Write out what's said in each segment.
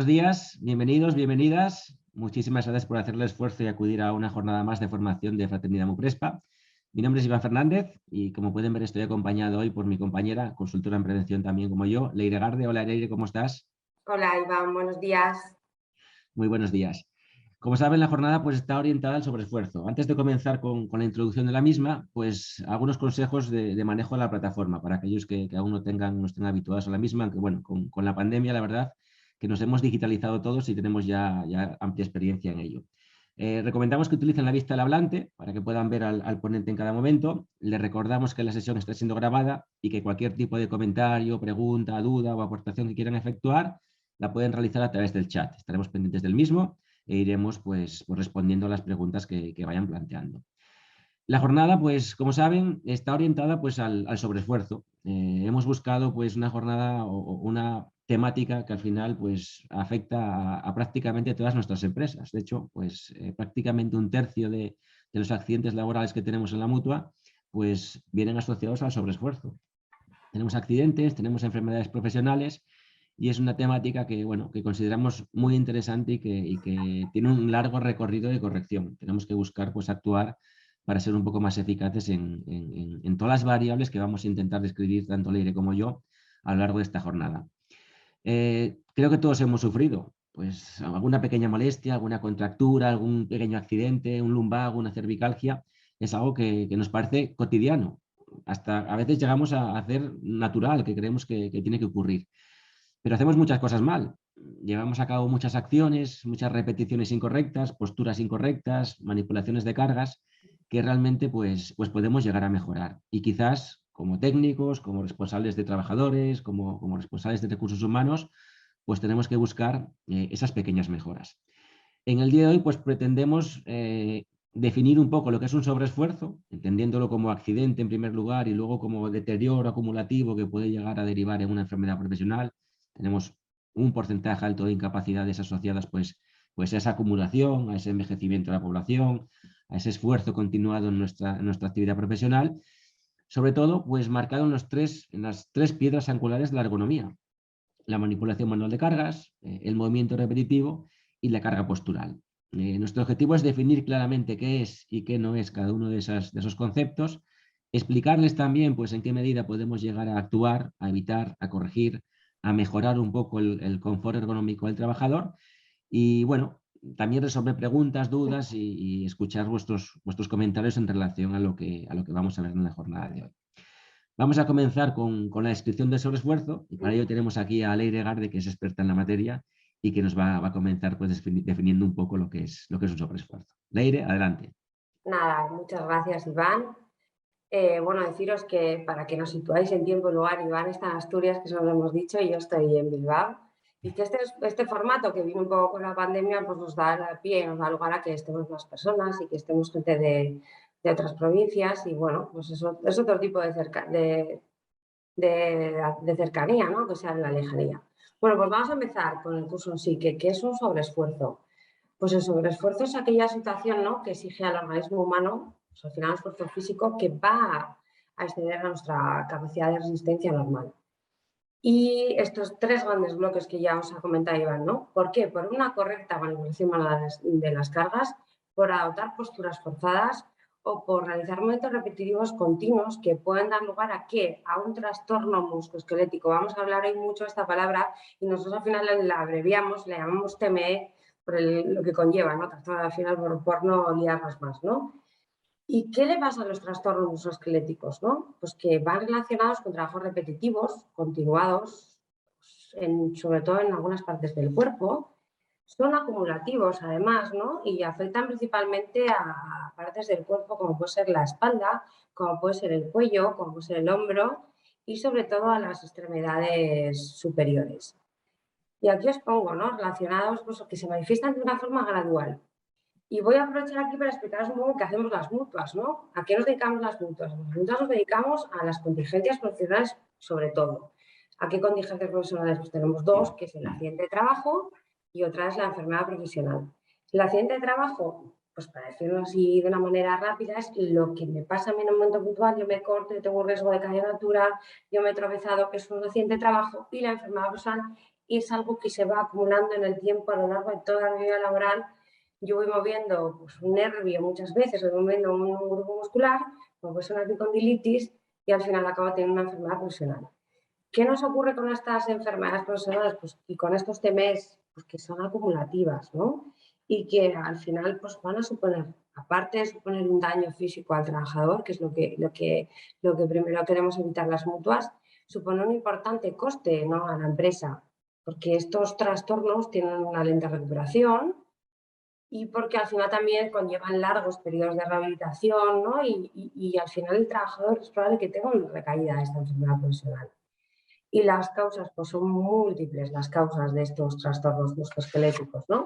Buenos días, bienvenidos, bienvenidas. Muchísimas gracias por hacer el esfuerzo y acudir a una jornada más de formación de Fraternidad Muprespa. Mi nombre es Iván Fernández y, como pueden ver, estoy acompañado hoy por mi compañera, consultora en prevención también como yo, Leire Garde. Hola Leire, ¿cómo estás? Hola Iván, buenos días. Muy buenos días. Como saben, la jornada pues, está orientada al sobreesfuerzo. Antes de comenzar con la introducción de la misma, pues algunos consejos de manejo de la plataforma para aquellos que aún no estén habituados a la misma, aunque bueno, con la pandemia, la verdad, que nos hemos digitalizado todos y tenemos ya amplia experiencia en ello. Recomendamos que utilicen la vista del hablante para que puedan ver al ponente en cada momento. Les recordamos que la sesión está siendo grabada y que cualquier tipo de comentario, pregunta, duda o aportación que quieran efectuar la pueden realizar a través del chat. Estaremos pendientes del mismo e iremos pues respondiendo a las preguntas que vayan planteando. La jornada, pues, como saben, está orientada pues, al sobreesfuerzo. Hemos buscado pues, una jornada o una temática que al final pues, afecta a prácticamente todas nuestras empresas. De hecho, pues, prácticamente un tercio de los accidentes laborales que tenemos en la Mutua pues, vienen asociados al sobreesfuerzo. Tenemos accidentes, tenemos enfermedades profesionales y es una temática que, bueno, que consideramos muy interesante y que tiene un largo recorrido de corrección. Tenemos que buscar pues, actuar para ser un poco más eficaces en todas las variables que vamos a intentar describir tanto Leire como yo a lo largo de esta jornada. Creo que todos hemos sufrido pues, alguna pequeña molestia, alguna contractura, algún pequeño accidente, un lumbago, una cervicalgia. Es algo que nos parece cotidiano. Hasta a veces llegamos a hacer natural, que creemos que tiene que ocurrir. Pero hacemos muchas cosas mal. Llevamos a cabo muchas acciones, muchas repeticiones incorrectas, posturas incorrectas, manipulaciones de cargas, que realmente pues podemos llegar a mejorar. Y quizás como técnicos, como responsables de trabajadores, como responsables de recursos humanos, pues tenemos que buscar esas pequeñas mejoras. En el día de hoy, pues pretendemos definir un poco lo que es un sobreesfuerzo, entendiéndolo como accidente en primer lugar y luego como deterioro acumulativo que puede llegar a derivar en una enfermedad profesional. Tenemos un porcentaje alto de incapacidades asociadas pues a esa acumulación, a ese envejecimiento de la población, a ese esfuerzo continuado en nuestra actividad profesional, sobre todo pues marcado en las tres piedras angulares de la ergonomía: la manipulación manual de cargas, el movimiento repetitivo y la carga postural. Nuestro objetivo es definir claramente qué es y qué no es cada uno de esos conceptos, explicarles también pues, en qué medida podemos llegar a actuar, a evitar, a corregir, a mejorar un poco el confort ergonómico del trabajador y, bueno, también resolver preguntas, dudas y escuchar vuestros comentarios en relación a lo que vamos a ver en la jornada de hoy. Vamos a comenzar con la descripción del sobreesfuerzo y para ello tenemos aquí a Leire Garde, que es experta en la materia y que nos va a comenzar pues, definiendo un poco lo que es un sobreesfuerzo. Leire, adelante. Nada, muchas gracias Iván. Bueno, deciros que para que nos situáis en tiempo y lugar, Iván está en Asturias, que eso lo hemos dicho, y yo estoy en Bilbao. Y que este formato que vino un poco con la pandemia, pues nos da pie, nos da lugar a que estemos más personas y que estemos gente de otras provincias. Y bueno, pues eso es otro tipo de cercanía, ¿no? Que sea en la lejanía. Bueno, pues vamos a empezar con el curso en sí, que es un sobreesfuerzo. Pues el sobreesfuerzo es aquella situación, ¿no?, que exige al organismo humano, pues al final, esfuerzo físico que va a exceder a nuestra capacidad de resistencia normal. Y estos tres grandes bloques que ya os ha comentado Iván, ¿no? ¿Por qué? Por una correcta manipulación de las cargas, por adoptar posturas forzadas o por realizar movimientos repetitivos continuos que pueden dar lugar a ¿qué? A un trastorno musculoesquelético. Vamos a hablar hoy mucho de esta palabra y nosotros al final la abreviamos, la llamamos TME por lo que conlleva, ¿no? Trastorno al final por no liarnos más, ¿no? ¿Y qué le pasa a los trastornos musculoesqueléticos, no? Pues que van relacionados con trabajos repetitivos, continuados, sobre todo en algunas partes del cuerpo. Son acumulativos, además, ¿no? Y afectan principalmente a partes del cuerpo, como puede ser la espalda, como puede ser el cuello, como puede ser el hombro y, sobre todo, a las extremidades superiores. Y aquí os pongo, ¿no?, relacionados, pues, que se manifiestan de una forma gradual. Y voy a aprovechar aquí para explicaros un poco qué hacemos las mutuas, ¿no? ¿A qué nos dedicamos las mutuas? Las mutuas nos dedicamos a las contingencias profesionales, sobre todo. ¿A qué contingencias profesionales? Pues tenemos dos, que es el accidente de trabajo y otra es la enfermedad profesional. El accidente de trabajo, pues para decirlo así de una manera rápida, es lo que me pasa a mí en un momento puntual: yo me corto, yo tengo un riesgo de caída de altura, yo me he tropezado, que es un accidente de trabajo. Y la enfermedad profesional y es algo que se va acumulando en el tiempo a lo largo de toda mi vida laboral. Yo voy moviendo pues, un nervio muchas veces, voy moviendo un grupo muscular, como puede ser una epicondilitis, y al final acabo teniendo una enfermedad profesional. ¿Qué nos ocurre con estas enfermedades profesionales? Pues, y con estos TMS, pues que son acumulativas, ¿no? Y que al final pues, van a suponer, aparte de suponer un daño físico al trabajador, que es lo que primero queremos evitar las mutuas, supone un importante coste, ¿no?, a la empresa, porque estos trastornos tienen una lenta recuperación y porque al final también conllevan largos periodos de rehabilitación, ¿no? Y al final el trabajador es probable que tenga una recaída de esta enfermedad profesional. Y las causas, pues son múltiples las causas de estos trastornos musculoesqueléticos, ¿no?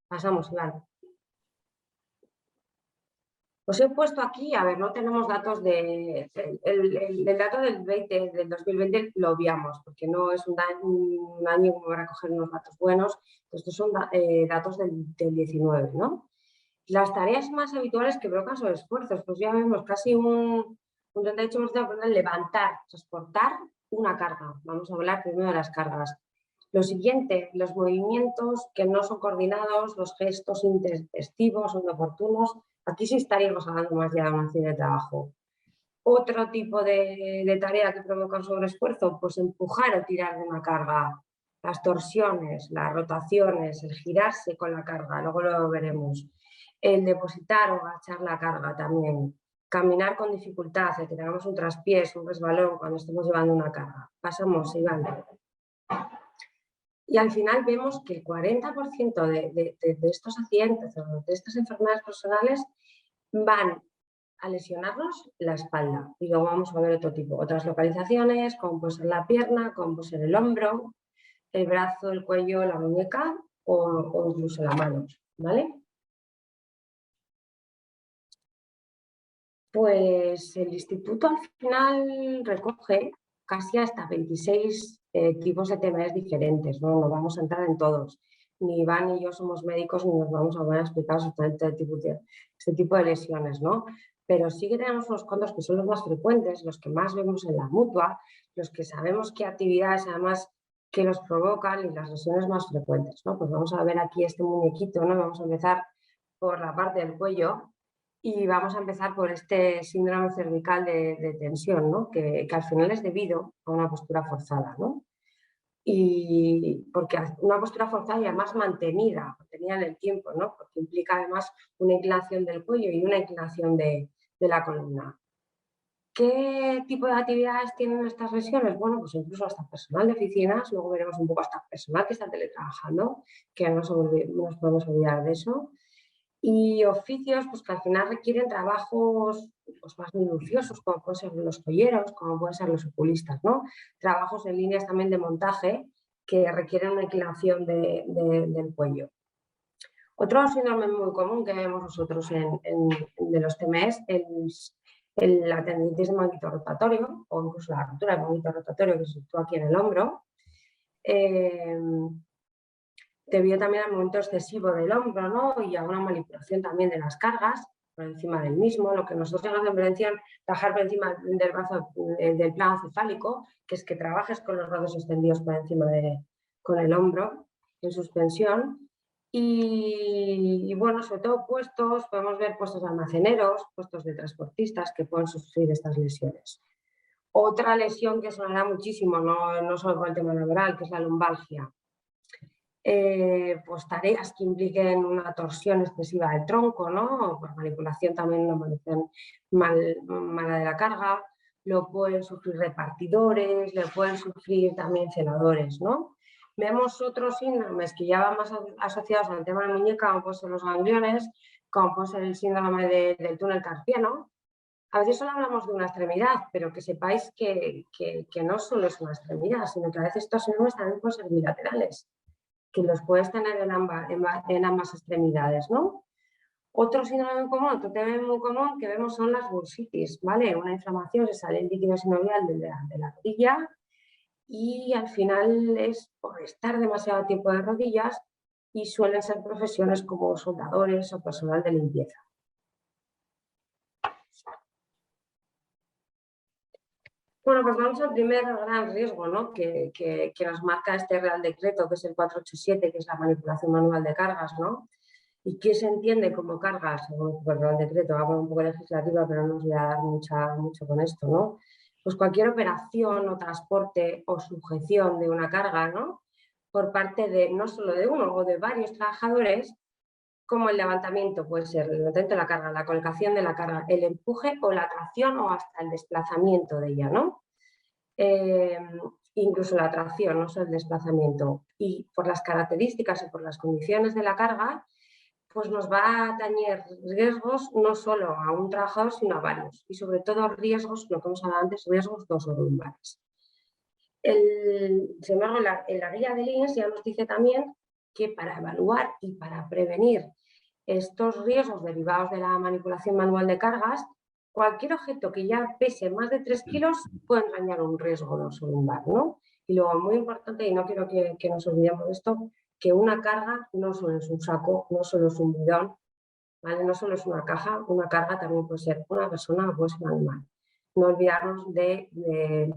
Pasamos, Iván. Os he puesto aquí, a ver, no tenemos datos de... El dato del 2020 lo obviamos, porque no es un año como para coger unos datos buenos. Estos son datos del 19, ¿no? Las tareas más habituales que provocan sobreesfuerzos, pues ya vemos casi un 38% de levantar, transportar una carga. Vamos a hablar primero de las cargas. Lo siguiente, los movimientos que no son coordinados, los gestos intempestivos o inoportunos. Aquí sí estaríamos hablando más ya de un accidente de trabajo. Otro tipo de tarea que provoca un sobreesfuerzo, pues empujar o tirar de una carga. Las torsiones, las rotaciones, el girarse con la carga, luego lo veremos. El depositar o agachar la carga también. Caminar con dificultad, el que tengamos un traspiés, un resbalón cuando estemos llevando una carga. Pasamos, Iván. Y al final vemos que el 40% de estos accidentes o de estas enfermedades personales van a lesionarnos la espalda. Y luego vamos a ver otro tipo, otras localizaciones, como puede ser la pierna, como puede ser el hombro, el brazo, el cuello, la muñeca o incluso la mano, ¿vale? Pues el instituto al final recoge casi hasta 26 tipos de TMS diferentes, ¿no? No vamos a entrar en todos. Ni Iván ni yo somos médicos ni nos vamos a poder explicar exactamente este tipo de lesiones, ¿no? Pero sí que tenemos unos cuantos que son los más frecuentes, los que más vemos en la mutua, los que sabemos qué actividades además que los provocan y las lesiones más frecuentes, ¿no? Pues vamos a ver aquí este muñequito, ¿no? Vamos a empezar por la parte del cuello. Y vamos a empezar por este síndrome cervical de tensión, ¿no? Que al final es debido a una postura forzada, ¿no? Y porque una postura forzada y además mantenida en el tiempo, ¿no? Porque implica además una inclinación del cuello y una inclinación de la columna. ¿Qué tipo de actividades tienen estas lesiones? Bueno, pues incluso hasta personal de oficinas, luego veremos un poco hasta personal que está teletrabajando, que no nos podemos olvidar de eso. Y oficios pues, que al final requieren trabajos pues, más minuciosos, como pueden ser los joyeros, como pueden ser los oculistas, ¿no? Trabajos en líneas también de montaje que requieren una inclinación del cuello. Otro síndrome muy común que vemos nosotros de los TMS es la tendinitis de manguito rotatorio o incluso la ruptura del manguito rotatorio que se sitúa aquí en el hombro. Debido también al movimiento excesivo del hombro, ¿no? Y a una manipulación también de las cargas por encima del mismo, lo que nosotros llamamos en prevención trabajar por encima del brazo, del plano cefálico, que es que trabajes con los brazos extendidos por encima con el hombro en suspensión. Y bueno, sobre todo podemos ver puestos de almaceneros, puestos de transportistas que pueden sufrir estas lesiones. Otra lesión que sonará muchísimo, no solo por el tema laboral, que es la lumbalgia. Pues tareas que impliquen una torsión excesiva del tronco, ¿no? Por manipulación también, una manipulación mala de la carga, lo pueden sufrir repartidores, lo pueden sufrir también celadores, ¿no? Vemos otros síndromes que ya van más asociados al tema de la muñeca, como pueden ser los gangliones, como puede ser el síndrome del túnel carpiano. A veces solo hablamos de una extremidad, pero que sepáis que no solo es una extremidad, sino que a veces estos síndromes también pueden ser bilaterales, que los puedes tener en ambas extremidades, ¿no? Otro síndrome común, otro tema muy común que vemos son las bursitis, ¿vale? Una inflamación, se sale el líquido sinovial de la rodilla y al final es por estar demasiado tiempo de rodillas y suelen ser profesiones como soldadores o personal de limpieza. Bueno, pues vamos al primer gran riesgo, ¿no? que nos marca este Real Decreto, que es el 487, que es la manipulación manual de cargas, ¿no? ¿Y qué se entiende como cargas? Según el Real Decreto, hago un poco legislativa, pero no os voy a dar mucho con esto, ¿no? Pues cualquier operación o transporte o sujeción de una carga, ¿no? Por parte de no solo de uno o de varios trabajadores, como el levantamiento, puede ser el levantamiento de la carga, la colocación de la carga, el empuje o la tracción o hasta el desplazamiento de ella, ¿no? Incluso la tracción, no solo el desplazamiento. Y por las características y por las condiciones de la carga, pues nos va a atañer riesgos no solo a un trabajador, sino a varios. Y sobre todo riesgos, lo que hemos hablado antes, riesgos dorsodumbares. Sin embargo, en la guía de INS ya nos dice también que para evaluar y para prevenir estos riesgos derivados de la manipulación manual de cargas, cualquier objeto que ya pese más de 3 kilos puede entrañar un riesgo dorsolumbar, ¿no? Y luego, muy importante, y no quiero que nos olvidemos de esto, que una carga no solo es un saco, no solo es un bidón, ¿vale? No solo es una caja, una carga también puede ser una persona o puede ser un animal. No olvidarnos de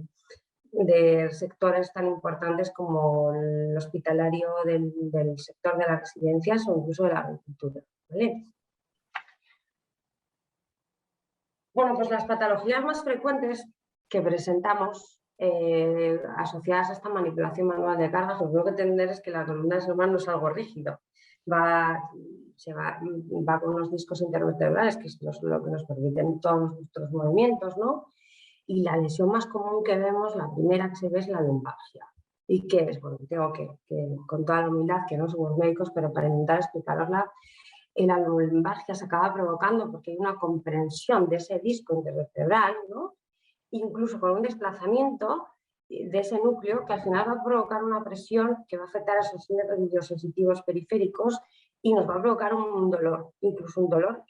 sectores tan importantes como el hospitalario, del sector de las residencias o incluso de la agricultura, ¿vale? Bueno, pues las patologías más frecuentes que presentamos asociadas a esta manipulación manual de cargas, lo que tengo que entender es que la columna del ser humano no es algo rígido, va con unos discos intervertebrales, que es lo que nos permiten todos nuestros movimientos, ¿no? Y la lesión más común que vemos, la primera que se ve es la lumbalgia. ¿Y qué es? Bueno, tengo que con toda la humildad, que no somos médicos, pero para intentar explicarosla, la lumbalgia se acaba provocando porque hay una comprensión de ese disco intervertebral, ¿no? Incluso con un desplazamiento de ese núcleo que al final va a provocar una presión que va a afectar a esos nervios sensitivos periféricos y nos va a provocar un dolor, incluso un dolor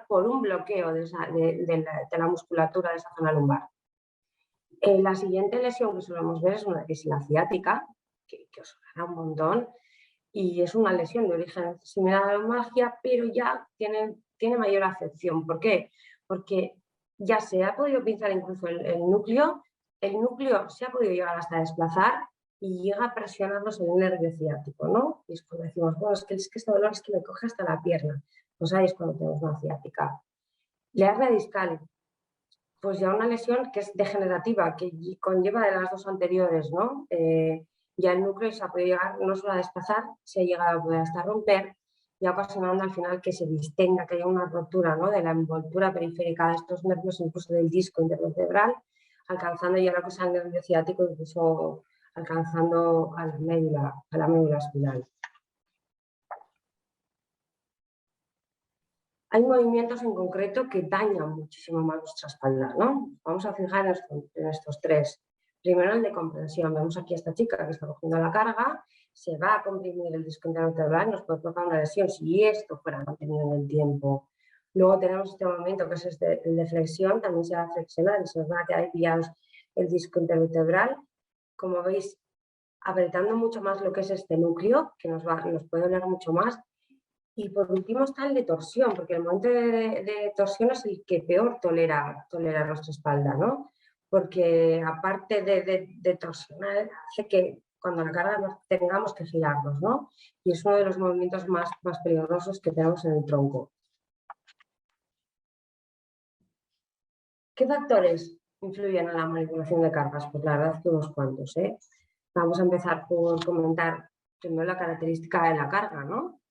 por un bloqueo de la musculatura de esa zona lumbar. La siguiente lesión que solemos ver es la ciática, que os sonará un montón, y es una lesión de origen similar a la lumbalgia, pero ya tiene mayor afección. ¿Por qué? Porque ya se ha podido pinzar incluso el núcleo se ha podido llegar hasta desplazar y llega a presionarnos en el nervio ciático, ¿no? Y es cuando decimos, bueno, es que este dolor es que me coge hasta la pierna. Pues ahí es cuando tenemos una ciática. La hernia discal, pues ya una lesión que es degenerativa, que conlleva de las dos anteriores, ¿no? Ya el núcleo se ha podido llegar no solo a desplazar, se ha llegado a poder hasta romper y ocasionando al final que se distenga, que haya una rotura, ¿no? De la envoltura periférica de estos nervios, incluso del disco intervertebral, alcanzando ya lo que es el nervio ciático, incluso alcanzando a la médula espinal. Hay movimientos en concreto que dañan muchísimo más nuestra espalda, ¿no? Vamos a fijar en estos tres. Primero el de comprensión. Vemos aquí a esta chica que está cogiendo la carga, se va a comprimir el disco intervertebral, nos puede provocar una lesión si esto fuera mantenido en el tiempo. Luego tenemos este movimiento que es el de flexión, también se va a flexionar y se nos va a quedar pillados el disco intervertebral. Como veis, apretando mucho más lo que es este núcleo, que nos puede doler mucho más. Y por último está el de torsión, porque el momento de torsión es el que peor tolera nuestra espalda, ¿no? Porque aparte de torsionar, hace que cuando la carga tengamos que girarnos, ¿no? Y es uno de los movimientos más peligrosos que tenemos en el tronco. ¿Qué factores influyen en la manipulación de cargas? Pues la verdad es que unos cuantos, ¿eh? Vamos a empezar por comentar primero la característica de la carga, ¿no?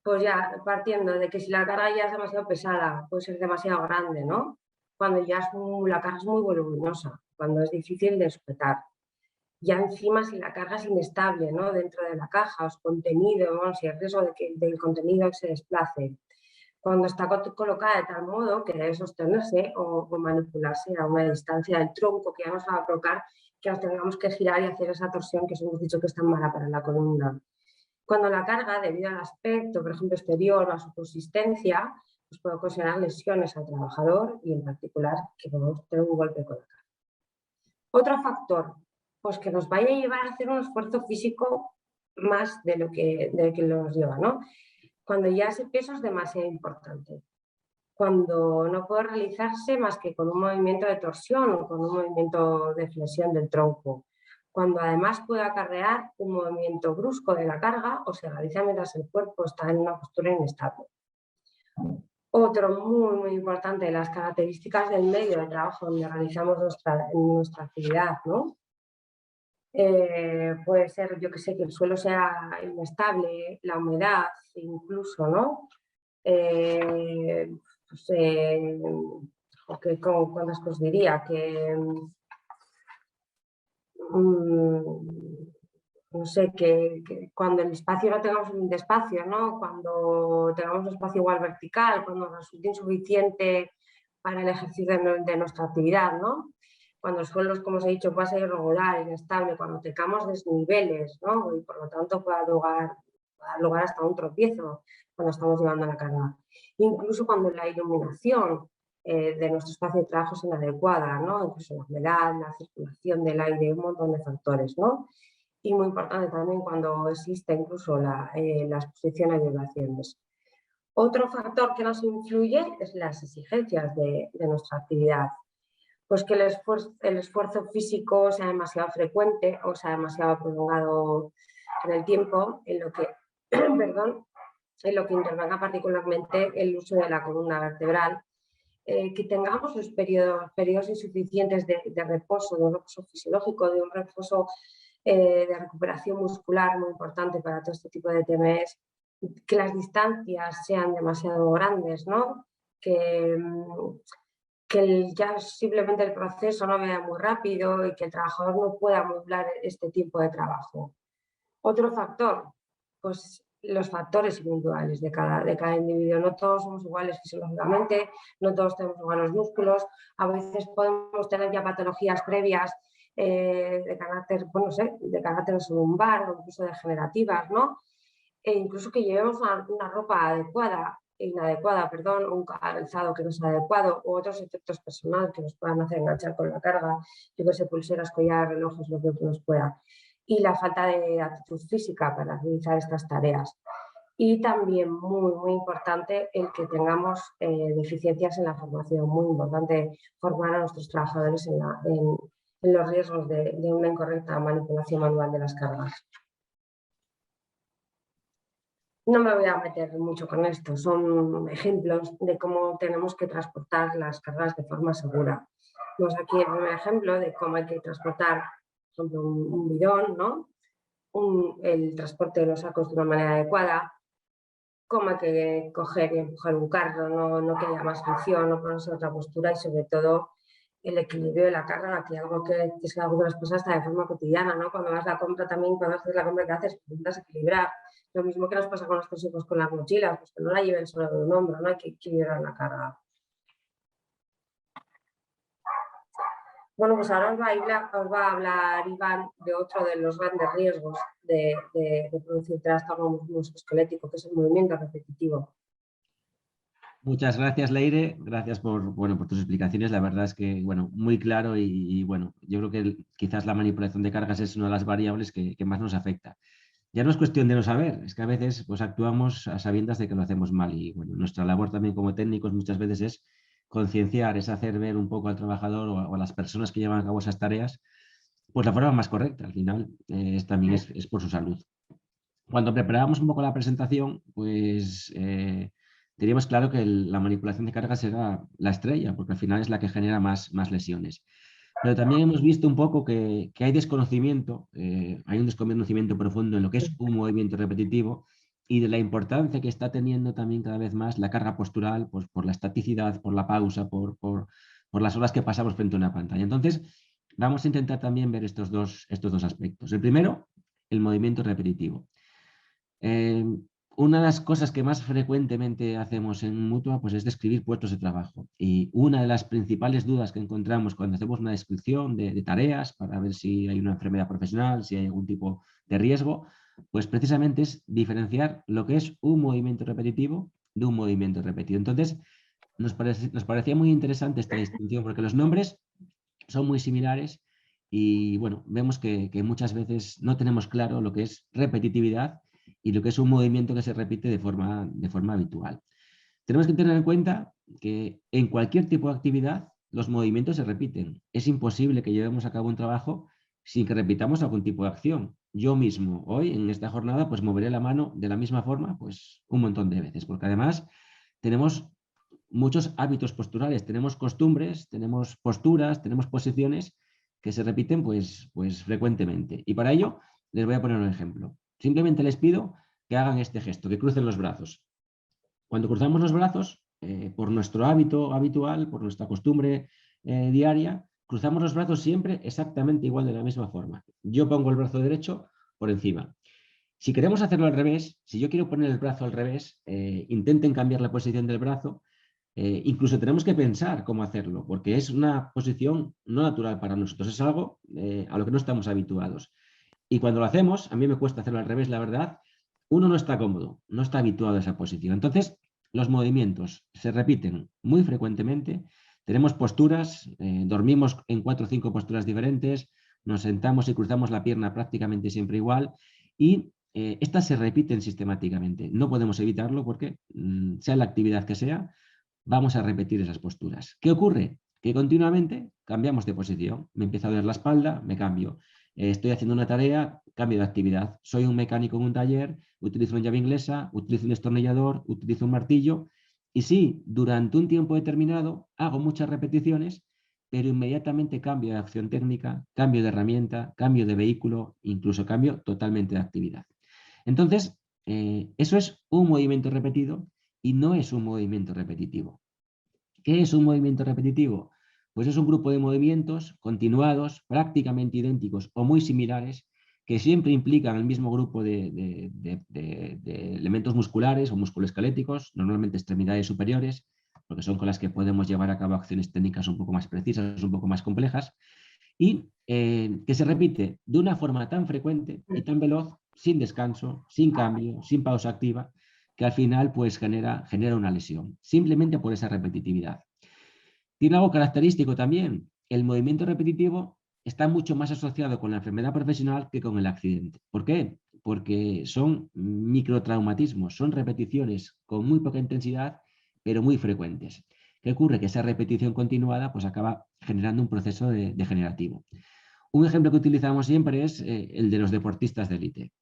Pues ya partiendo de que si la carga ya es demasiado pesada, puede ser demasiado grande, ¿no? Cuando ya la carga es muy voluminosa, cuando es difícil de sujetar. Ya encima si la carga es inestable, ¿no? Dentro de la caja o es contenido, ¿no? Si hay riesgo de que del contenido se desplace. Cuando está colocada de tal modo que debe sostenerse o manipularse a una distancia del tronco que ya nos va a provocar que nos tengamos que girar y hacer esa torsión que os hemos dicho que es tan mala para la columna. Cuando la carga, debido al aspecto, por ejemplo, exterior o a su consistencia, pues puede ocasionar lesiones al trabajador y en particular que podemos tener un golpe con la carga. Otro factor, pues que nos vaya a llevar a hacer un esfuerzo físico más de lo que nos lleva, ¿no? Cuando ya ese peso es demasiado importante. cuando no puede realizarse más que con un movimiento de torsión o con un movimiento de flexión del tronco, cuando además puede acarrear un movimiento brusco de la carga o se realiza mientras el cuerpo está en una postura inestable. Otro muy importante de las características del medio de trabajo donde realizamos nuestra actividad, ¿no? Puede ser, yo que sé, que el suelo sea inestable, la humedad incluso, ¿no? Pues, ¿cuántas cosas diría? Que no sé, que cuando el espacio no tengamos un espacio, ¿no? Cuando tengamos un espacio igual vertical, cuando resulte insuficiente para el ejercicio de nuestra actividad, ¿no? Cuando el suelo, como os he dicho, pueda ser irregular, inestable, cuando tengamos desniveles, ¿no? Y por lo tanto pueda dar lugar hasta un tropiezo cuando estamos llevando la carga. Incluso cuando la iluminación de nuestro espacio de trabajo es inadecuada, ¿no? Incluso la humedad, la circulación del aire, un montón de factores, ¿no? Y muy importante también cuando existe incluso la exposición a vibraciones. Otro factor que nos influye es las exigencias de nuestra actividad. Pues que el esfuerzo físico sea demasiado frecuente o sea demasiado prolongado en el tiempo, en lo que, perdón, en lo que intervenga particularmente el uso de la columna vertebral, que tengamos los periodos insuficientes de reposo, de un reposo fisiológico, de un reposo de recuperación muscular muy importante para todo este tipo de TMS, que las distancias sean demasiado grandes, ¿no? Que ya simplemente el proceso no vaya muy rápido y que el trabajador no pueda modular este tiempo de trabajo. Otro factor, pues los factores individuales de cada individuo. No todos somos iguales fisiológicamente, no todos tenemos iguales músculos, a veces podemos tener ya patologías previas de carácter, bueno, no sé, de carácter lumbar o incluso degenerativas, ¿no? E incluso que llevemos una ropa inadecuada, perdón, un calzado que no sea adecuado u otros efectos personales que nos puedan hacer enganchar con la carga, yo que sé, pulseras, collar, relojes, lo que nos pueda. Y la falta de actitud física para realizar estas tareas. Y también muy importante el que tengamos deficiencias en la formación, muy importante formar a nuestros trabajadores en los riesgos de una incorrecta manipulación manual de las cargas. No me voy a meter mucho con esto, son ejemplos de cómo tenemos que transportar las cargas de forma segura. Vemos aquí el primer ejemplo de cómo hay que transportar, por ejemplo, un bidón, ¿no? El transporte de los sacos de una manera adecuada, cómo hay que coger y empujar un carro, no que haya más fricción, no ponerse en otra postura y sobre todo el equilibrio de la carga, que algo que es algo que nos pasa hasta de forma cotidiana, ¿no? Cuando vas a la compra también, cuando haces la compra que haces, intentas equilibrar. Lo mismo que nos pasa con nuestros hijos con las mochilas, pues que no la lleven solo de un hombro, ¿no? Hay que equilibrar la carga. Bueno, pues ahora os va a hablar Iván de otro de los grandes riesgos de producir trastorno musculoesquelético, que es el movimiento repetitivo. Muchas gracias, Leire. Gracias por tus explicaciones. La verdad es que, muy claro y bueno, yo creo que quizás la manipulación de cargas es una de las variables que más nos afecta. Ya no es cuestión de no saber, es que a veces pues, actuamos a sabiendas de que lo hacemos mal y bueno, nuestra labor también como técnicos muchas veces es concienciar, es hacer ver un poco al trabajador o a las personas que llevan a cabo esas tareas, pues la forma más correcta. Al final también es por su salud. Cuando preparábamos un poco la presentación, pues teníamos claro que la manipulación de cargas era la estrella, porque al final es la que genera más lesiones. Pero también hemos visto un poco que hay desconocimiento, hay un desconocimiento profundo en lo que es un movimiento repetitivo y de la importancia que está teniendo también cada vez más la carga postural, pues por la estaticidad, por la pausa, por las horas que pasamos frente a una pantalla. Entonces, vamos a intentar también ver estos dos aspectos. El primero, el movimiento repetitivo. Una de las cosas que más frecuentemente hacemos en Mutua pues, es describir puestos de trabajo. Y una de las principales dudas que encontramos cuando hacemos una descripción de tareas para ver si hay una enfermedad profesional, si hay algún tipo de riesgo, pues precisamente es diferenciar lo que es un movimiento repetitivo de un movimiento repetido. Entonces, nos parecía muy interesante esta distinción porque los nombres son muy similares y bueno, vemos que muchas veces no tenemos claro lo que es repetitividad y lo que es un movimiento que se repite de forma habitual. Tenemos que tener en cuenta que en cualquier tipo de actividad los movimientos se repiten. Es imposible que llevemos a cabo un trabajo sin que repitamos algún tipo de acción. Yo mismo, hoy, en esta jornada, pues moveré la mano de la misma forma, pues un montón de veces, porque además tenemos muchos hábitos posturales, tenemos costumbres, tenemos posturas, tenemos posiciones que se repiten pues frecuentemente. Y para ello les voy a poner un ejemplo. Simplemente les pido que hagan este gesto, que crucen los brazos. Cuando cruzamos los brazos, por nuestro hábito habitual, por nuestra costumbre diaria, cruzamos los brazos siempre exactamente igual de la misma forma. Yo pongo el brazo derecho por encima. Si queremos hacerlo al revés, si yo quiero poner el brazo al revés, intenten cambiar la posición del brazo. Incluso tenemos que pensar cómo hacerlo, porque es una posición no natural para nosotros, es algo a lo que no estamos habituados. Y cuando lo hacemos, a mí me cuesta hacerlo al revés, la verdad, uno no está cómodo, no está habituado a esa posición. Entonces, los movimientos se repiten muy frecuentemente, tenemos posturas, dormimos en 4 o 5 posturas diferentes, nos sentamos y cruzamos la pierna prácticamente siempre igual y estas se repiten sistemáticamente. No podemos evitarlo porque, sea la actividad que sea, vamos a repetir esas posturas. ¿Qué ocurre? Que continuamente cambiamos de posición. Me empieza a doler la espalda, me cambio. Estoy haciendo una tarea, cambio de actividad. Soy un mecánico en un taller, utilizo una llave inglesa, utilizo un destornillador, utilizo un martillo. Y sí, durante un tiempo determinado hago muchas repeticiones, pero inmediatamente cambio de acción técnica, cambio de herramienta, cambio de vehículo, incluso cambio totalmente de actividad. Entonces, eso es un movimiento repetido y no es un movimiento repetitivo. ¿Qué es un movimiento repetitivo? Pues es un grupo de movimientos continuados, prácticamente idénticos o muy similares, que siempre implican el mismo grupo de elementos musculares o musculoesqueléticos, normalmente extremidades superiores, porque son con las que podemos llevar a cabo acciones técnicas un poco más precisas, un poco más complejas, y que se repite de una forma tan frecuente y tan veloz, sin descanso, sin cambio, sin pausa activa, que al final pues genera una lesión, simplemente por esa repetitividad. Tiene algo característico también, el movimiento repetitivo está mucho más asociado con la enfermedad profesional que con el accidente. ¿Por qué? Porque son microtraumatismos, son repeticiones con muy poca intensidad, pero muy frecuentes. ¿Qué ocurre? Que esa repetición continuada pues acaba generando un proceso degenerativo. Un ejemplo que utilizamos siempre es el de los deportistas de élite.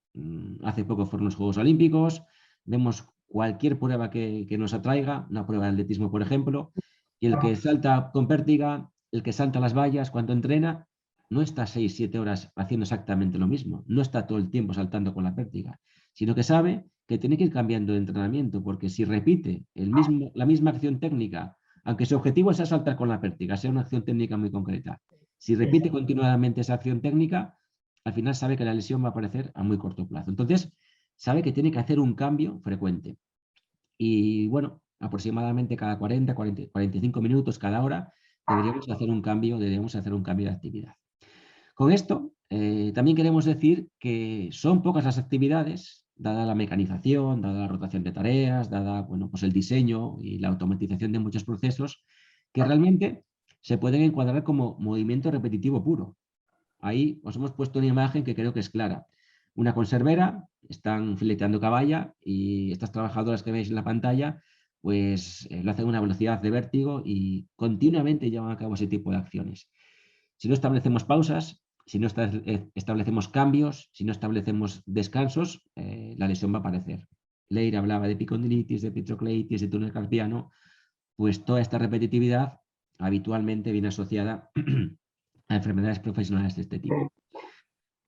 Hace poco fueron los Juegos Olímpicos, vemos cualquier prueba que nos atraiga, una prueba de atletismo, por ejemplo, y el que salta con pértiga, el que salta las vallas cuando entrena, no está 6-7 horas haciendo exactamente lo mismo, no está todo el tiempo saltando con la pértiga, sino que sabe que tiene que ir cambiando de entrenamiento, porque si repite la misma acción técnica, aunque su objetivo sea saltar con la pértiga, sea una acción técnica muy concreta, si repite continuadamente esa acción técnica, al final sabe que la lesión va a aparecer a muy corto plazo. Entonces, sabe que tiene que hacer un cambio frecuente. Y bueno, aproximadamente cada 45 minutos, cada hora, deberíamos hacer un cambio de actividad. Con esto, también queremos decir que son pocas las actividades, dada la mecanización, dada la rotación de tareas, dada bueno, pues el diseño y la automatización de muchos procesos, que realmente se pueden encuadrar como movimiento repetitivo puro. Ahí os hemos puesto una imagen que creo que es clara. Una conservera, están fileteando caballa y estas trabajadoras que veis en la pantalla, pues lo hacen a una velocidad de vértigo y continuamente llevan a cabo ese tipo de acciones. Si no establecemos pausas, si no establecemos cambios, si no establecemos descansos, la lesión va a aparecer. Leir hablaba de epicondilitis, de petrocleitis, de túnel carpiano, pues toda esta repetitividad habitualmente viene asociada a enfermedades profesionales de este tipo.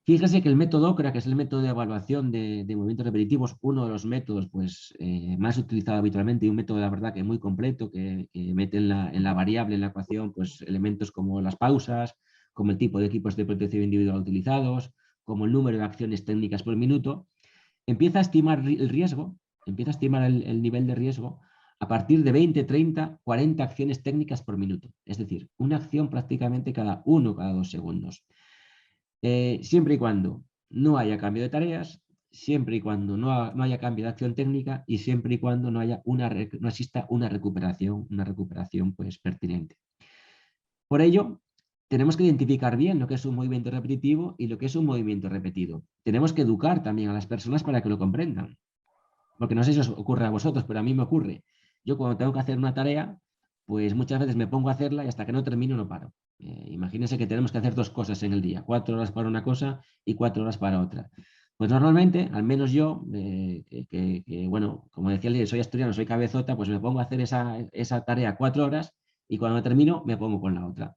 Fíjese que el método OCRA, que es el método de evaluación de movimientos repetitivos, uno de los métodos pues, más utilizado habitualmente y un método, la verdad, que muy completo, que mete en la variable, en la ecuación, pues, elementos como las pausas, como el tipo de equipos de protección individual utilizados, como el número de acciones técnicas por minuto, empieza a estimar el riesgo, empieza a estimar el nivel de riesgo a partir de 20, 30, 40 acciones técnicas por minuto. Es decir, una acción prácticamente cada 2 segundos. Siempre y cuando no haya cambio de tareas, siempre y cuando no haya cambio de acción técnica y siempre y cuando no exista una recuperación pues, pertinente. Por ello, tenemos que identificar bien lo que es un movimiento repetitivo y lo que es un movimiento repetido. Tenemos que educar también a las personas para que lo comprendan. Porque no sé si os ocurre a vosotros, pero a mí me ocurre. Yo cuando tengo que hacer una tarea, pues muchas veces me pongo a hacerla y hasta que no termino no paro. Imagínense que tenemos que hacer 2 cosas en el día, 4 horas para una cosa y 4 horas para otra. Pues normalmente, al menos yo, bueno, como decía el líder, soy asturiano, soy cabezota, pues me pongo a hacer esa tarea 4 horas y cuando termino me pongo con la otra.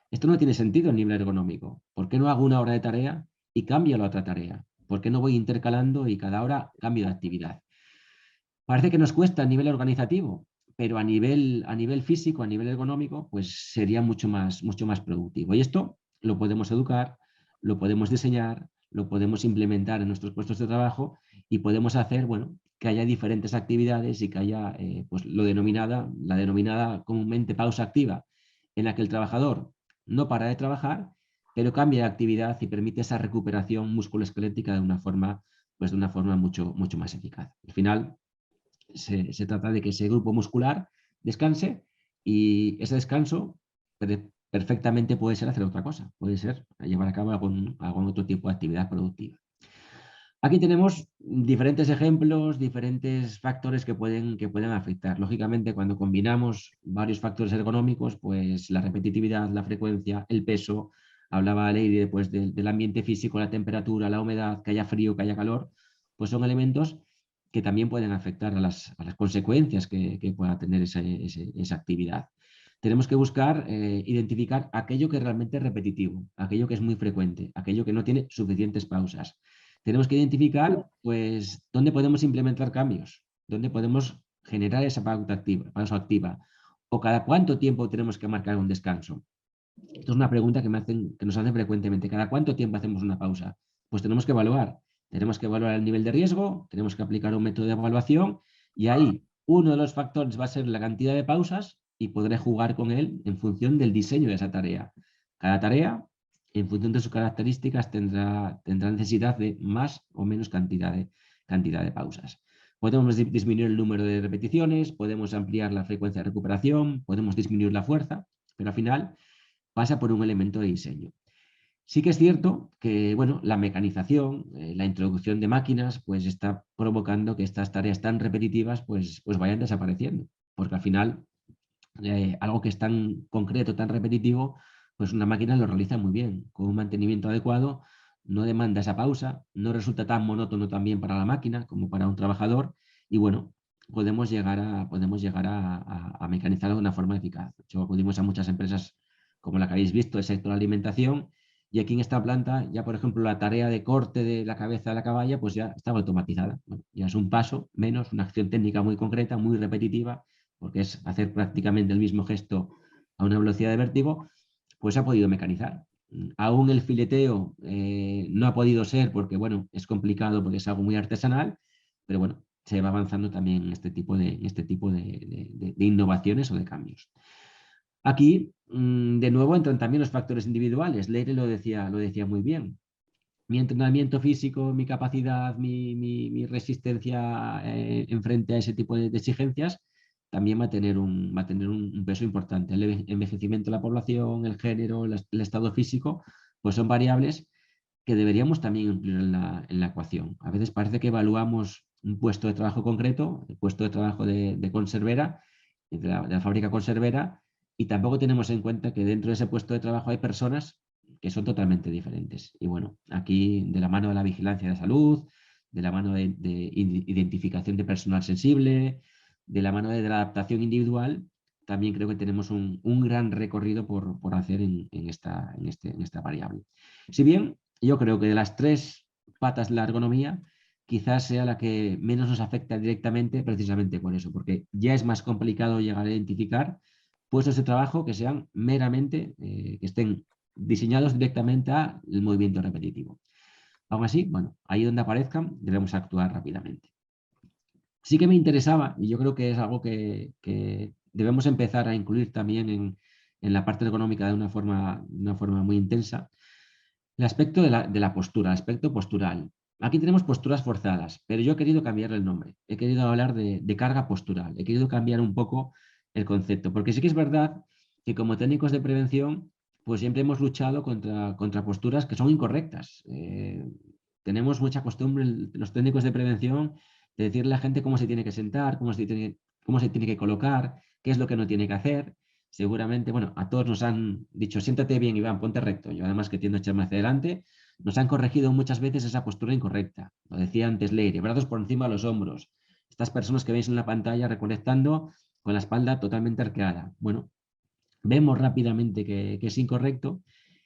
Esto no tiene sentido a nivel ergonómico. ¿Por qué no hago una hora de tarea y cambio la otra tarea? ¿Por qué no voy intercalando y cada hora cambio de actividad? Parece que nos cuesta a nivel organizativo, pero a nivel físico, a nivel ergonómico, pues sería mucho más productivo. Y esto lo podemos educar, lo podemos diseñar, lo podemos implementar en nuestros puestos de trabajo y podemos hacer, bueno, que haya diferentes actividades y que haya pues la denominada comúnmente pausa activa, en la que el trabajador no para de trabajar, pero cambia de actividad y permite esa recuperación musculoesquelética pues de una forma mucho más eficaz. Al final, se trata de que ese grupo muscular descanse y ese descanso perfectamente puede ser hacer otra cosa, puede ser llevar a cabo algún otro tipo de actividad productiva. Aquí tenemos diferentes ejemplos, diferentes factores que pueden afectar. Lógicamente, cuando combinamos varios factores ergonómicos, pues la repetitividad, la frecuencia, el peso, hablaba Leire pues, del ambiente físico, la temperatura, la humedad, que haya frío, que haya calor, pues son elementos que también pueden afectar a las consecuencias que pueda tener esa actividad. Tenemos que buscar identificar aquello que es realmente repetitivo, aquello que es muy frecuente, aquello que no tiene suficientes pausas. Tenemos que identificar pues, dónde podemos implementar cambios, dónde podemos generar esa pausa activa, o cada cuánto tiempo tenemos que marcar un descanso. Esto es una pregunta que nos hacen frecuentemente. ¿Cada cuánto tiempo hacemos una pausa? Pues tenemos que evaluar. Tenemos que evaluar el nivel de riesgo, tenemos que aplicar un método de evaluación y ahí uno de los factores va a ser la cantidad de pausas y podré jugar con él en función del diseño de esa tarea. Cada tarea, en función de sus características, tendrá necesidad de más o menos cantidad de pausas. Podemos disminuir el número de repeticiones, podemos ampliar la frecuencia de recuperación, podemos disminuir la fuerza, pero al final pasa por un elemento de diseño. Sí que es cierto que bueno, la mecanización, la introducción de máquinas, pues está provocando que estas tareas tan repetitivas pues vayan desapareciendo, porque al final algo que es tan concreto, tan repetitivo, pues una máquina lo realiza muy bien, con un mantenimiento adecuado, no demanda esa pausa, no resulta tan monótono también para la máquina como para un trabajador y bueno, podemos llegar a mecanizarlo de una forma eficaz. De hecho, acudimos a muchas empresas como la que habéis visto, el sector de alimentación, y aquí en esta planta ya, por ejemplo, la tarea de corte de la cabeza de la caballa, pues ya estaba automatizada. Bueno, ya es un paso menos, una acción técnica muy concreta, muy repetitiva, porque es hacer prácticamente el mismo gesto a una velocidad de vértigo, pues se ha podido mecanizar. Aún el fileteo no ha podido ser porque, bueno, es complicado porque es algo muy artesanal, pero bueno, se va avanzando también en este tipo de innovaciones o de cambios. Aquí, de nuevo, entran también los factores individuales. Leire lo decía muy bien. Mi entrenamiento físico, mi capacidad, mi resistencia en frente a ese tipo de exigencias, también va a tener un peso importante. El envejecimiento de la población, el género, el estado físico, pues son variables que deberíamos también incluir en la ecuación. A veces parece que evaluamos un puesto de trabajo concreto, el puesto de trabajo de conservera, de la fábrica conservera, y tampoco tenemos en cuenta que dentro de ese puesto de trabajo hay personas que son totalmente diferentes. Y bueno, aquí de la mano de la vigilancia de salud, de la mano de identificación de personal sensible, de la mano de la adaptación individual, también creo que tenemos un gran recorrido por hacer en esta variable. Si bien yo creo que de las 3 patas de la ergonomía, quizás sea la que menos nos afecta directamente precisamente por eso, porque ya es más complicado llegar a identificar puestos de trabajo que sean meramente, que estén diseñados directamente al movimiento repetitivo. Aún así, bueno, ahí donde aparezcan debemos actuar rápidamente. Sí que me interesaba, y yo creo que es algo que debemos empezar a incluir también en la parte económica de una forma muy intensa, el aspecto de la postura, el aspecto postural. Aquí tenemos posturas forzadas, pero yo he querido cambiarle el nombre. He querido hablar de carga postural. He querido cambiar un poco el concepto, porque sí que es verdad que como técnicos de prevención, pues siempre hemos luchado contra posturas que son incorrectas. Tenemos mucha costumbre, los técnicos de prevención, de decirle a la gente cómo se tiene que sentar, cómo se tiene que colocar, qué es lo que no tiene que hacer. Seguramente, bueno, a todos nos han dicho, siéntate bien, Iván, ponte recto. Yo además que tiendo a echarme hacia adelante, nos han corregido muchas veces esa postura incorrecta. Lo decía antes Leire, brazos por encima de los hombros. Estas personas que veis en la pantalla reconectando con la espalda totalmente arqueada. Bueno, vemos rápidamente que es incorrecto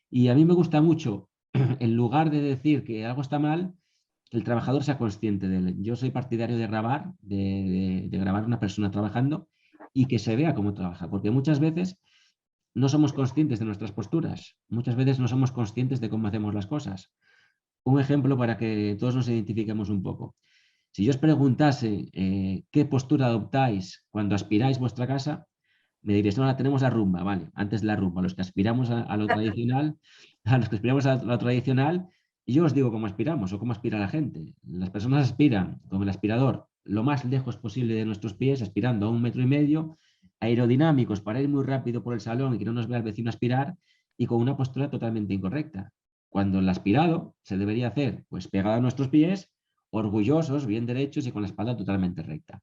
y a mí me gusta mucho, en lugar de decir que algo está mal, que el trabajador sea consciente de él. Yo soy partidario de grabar, de grabar a una persona trabajando y que se vea cómo trabaja, porque muchas veces no somos conscientes de nuestras posturas, muchas veces no somos conscientes de cómo hacemos las cosas. Un ejemplo para que todos nos identifiquemos un poco. Si yo os preguntase qué postura adoptáis cuando aspiráis vuestra casa, me diréis, no, la tenemos la rumba, vale, antes la rumba, los que aspiramos a lo tradicional, a los que aspiramos a lo tradicional, y yo os digo cómo aspiramos o cómo aspira la gente. Las personas aspiran con el aspirador lo más lejos posible de nuestros pies, aspirando a 1,5 metros, aerodinámicos para ir muy rápido por el salón y que no nos vea el vecino aspirar, y con una postura totalmente incorrecta. Cuando el aspirado se debería hacer pues pegado a nuestros pies, orgullosos, bien derechos y con la espalda totalmente recta.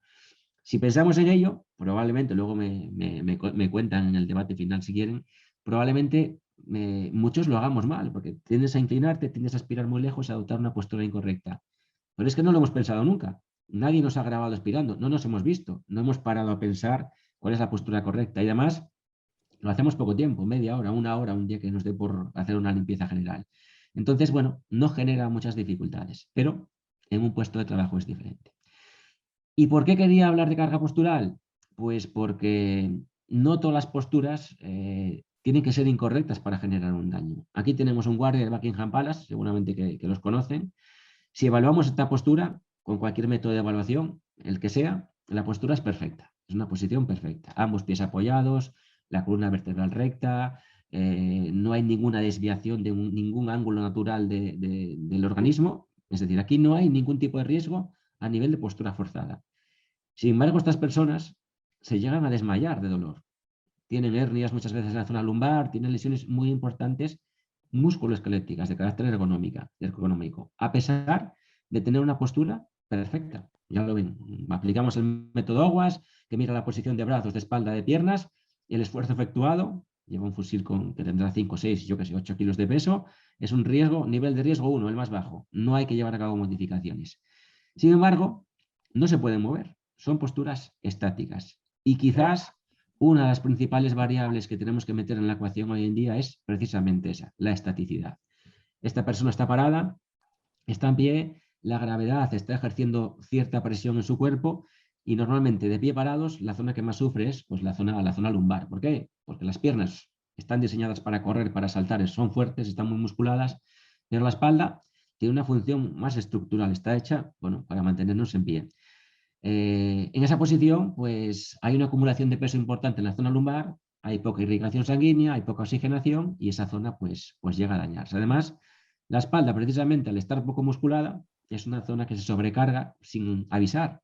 Si pensamos en ello, probablemente, luego me cuentan en el debate final si quieren, probablemente muchos lo hagamos mal, porque tiendes a inclinarte, tiendes a aspirar muy lejos y a adoptar una postura incorrecta. Pero es que no lo hemos pensado nunca. Nadie nos ha grabado aspirando, no nos hemos visto, no hemos parado a pensar cuál es la postura correcta. Y además, lo hacemos poco tiempo, media hora, 1 hora, un día que nos dé por hacer una limpieza general. Entonces, bueno, no genera muchas dificultades, pero en un puesto de trabajo es diferente. ¿Y por qué quería hablar de carga postural? Pues porque no todas las posturas tienen que ser incorrectas para generar un daño. Aquí tenemos un guardia de Buckingham Palace, seguramente que los conocen. Si evaluamos esta postura con cualquier método de evaluación, el que sea, la postura es perfecta, es una posición perfecta. Ambos pies apoyados, la columna vertebral recta, no hay ninguna desviación de ningún ángulo natural del organismo. Es decir, aquí no hay ningún tipo de riesgo a nivel de postura forzada. Sin embargo, estas personas se llegan a desmayar de dolor. Tienen hernias muchas veces en la zona lumbar, tienen lesiones muy importantes musculoesqueléticas de carácter ergonómico, a pesar de tener una postura perfecta. Ya lo ven, aplicamos el método Aguas, que mira la posición de brazos, de espalda, de piernas, y el esfuerzo efectuado, lleva un fusil que tendrá 5, 6, yo que sé, 8 kilos de peso, es un riesgo, nivel de riesgo 1, el más bajo. No hay que llevar a cabo modificaciones. Sin embargo, no se pueden mover, son posturas estáticas. Y quizás una de las principales variables que tenemos que meter en la ecuación hoy en día es precisamente esa, la estaticidad. Esta persona está parada, está en pie, la gravedad está ejerciendo cierta presión en su cuerpo y normalmente de pie parados la zona que más sufre es pues, la zona lumbar. ¿Por qué? Porque las piernas están diseñadas para correr, para saltar, son fuertes, están muy musculadas, pero la espalda tiene una función más estructural, está hecha bueno, para mantenernos en pie. En esa posición, pues hay una acumulación de peso importante en la zona lumbar, hay poca irrigación sanguínea, hay poca oxigenación y esa zona pues llega a dañarse. Además, la espalda, precisamente al estar poco musculada, es una zona que se sobrecarga sin avisar.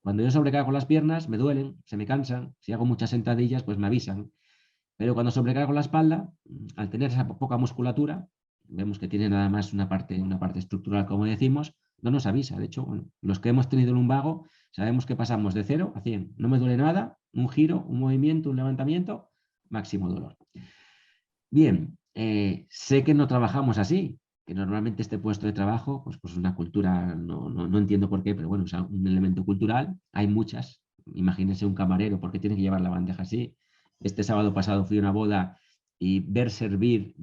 Cuando yo sobrecargo las piernas, me duelen, se me cansan. Si hago muchas sentadillas, pues me avisan. Pero cuando sobrecargo la espalda, al tener esa poca musculatura, vemos que tiene nada más una parte estructural, como decimos, no nos avisa. De hecho, bueno, los que hemos tenido lumbago sabemos que pasamos de 0 a 100. No me duele nada, un giro, un movimiento, un levantamiento, máximo dolor. Bien, sé que no trabajamos así, que normalmente este puesto de trabajo, pues es una cultura, no entiendo por qué, pero bueno, es un elemento cultural, hay muchas. Imagínense un camarero, ¿por qué tiene que llevar la bandeja así? Este sábado pasado fui a una boda y ver servir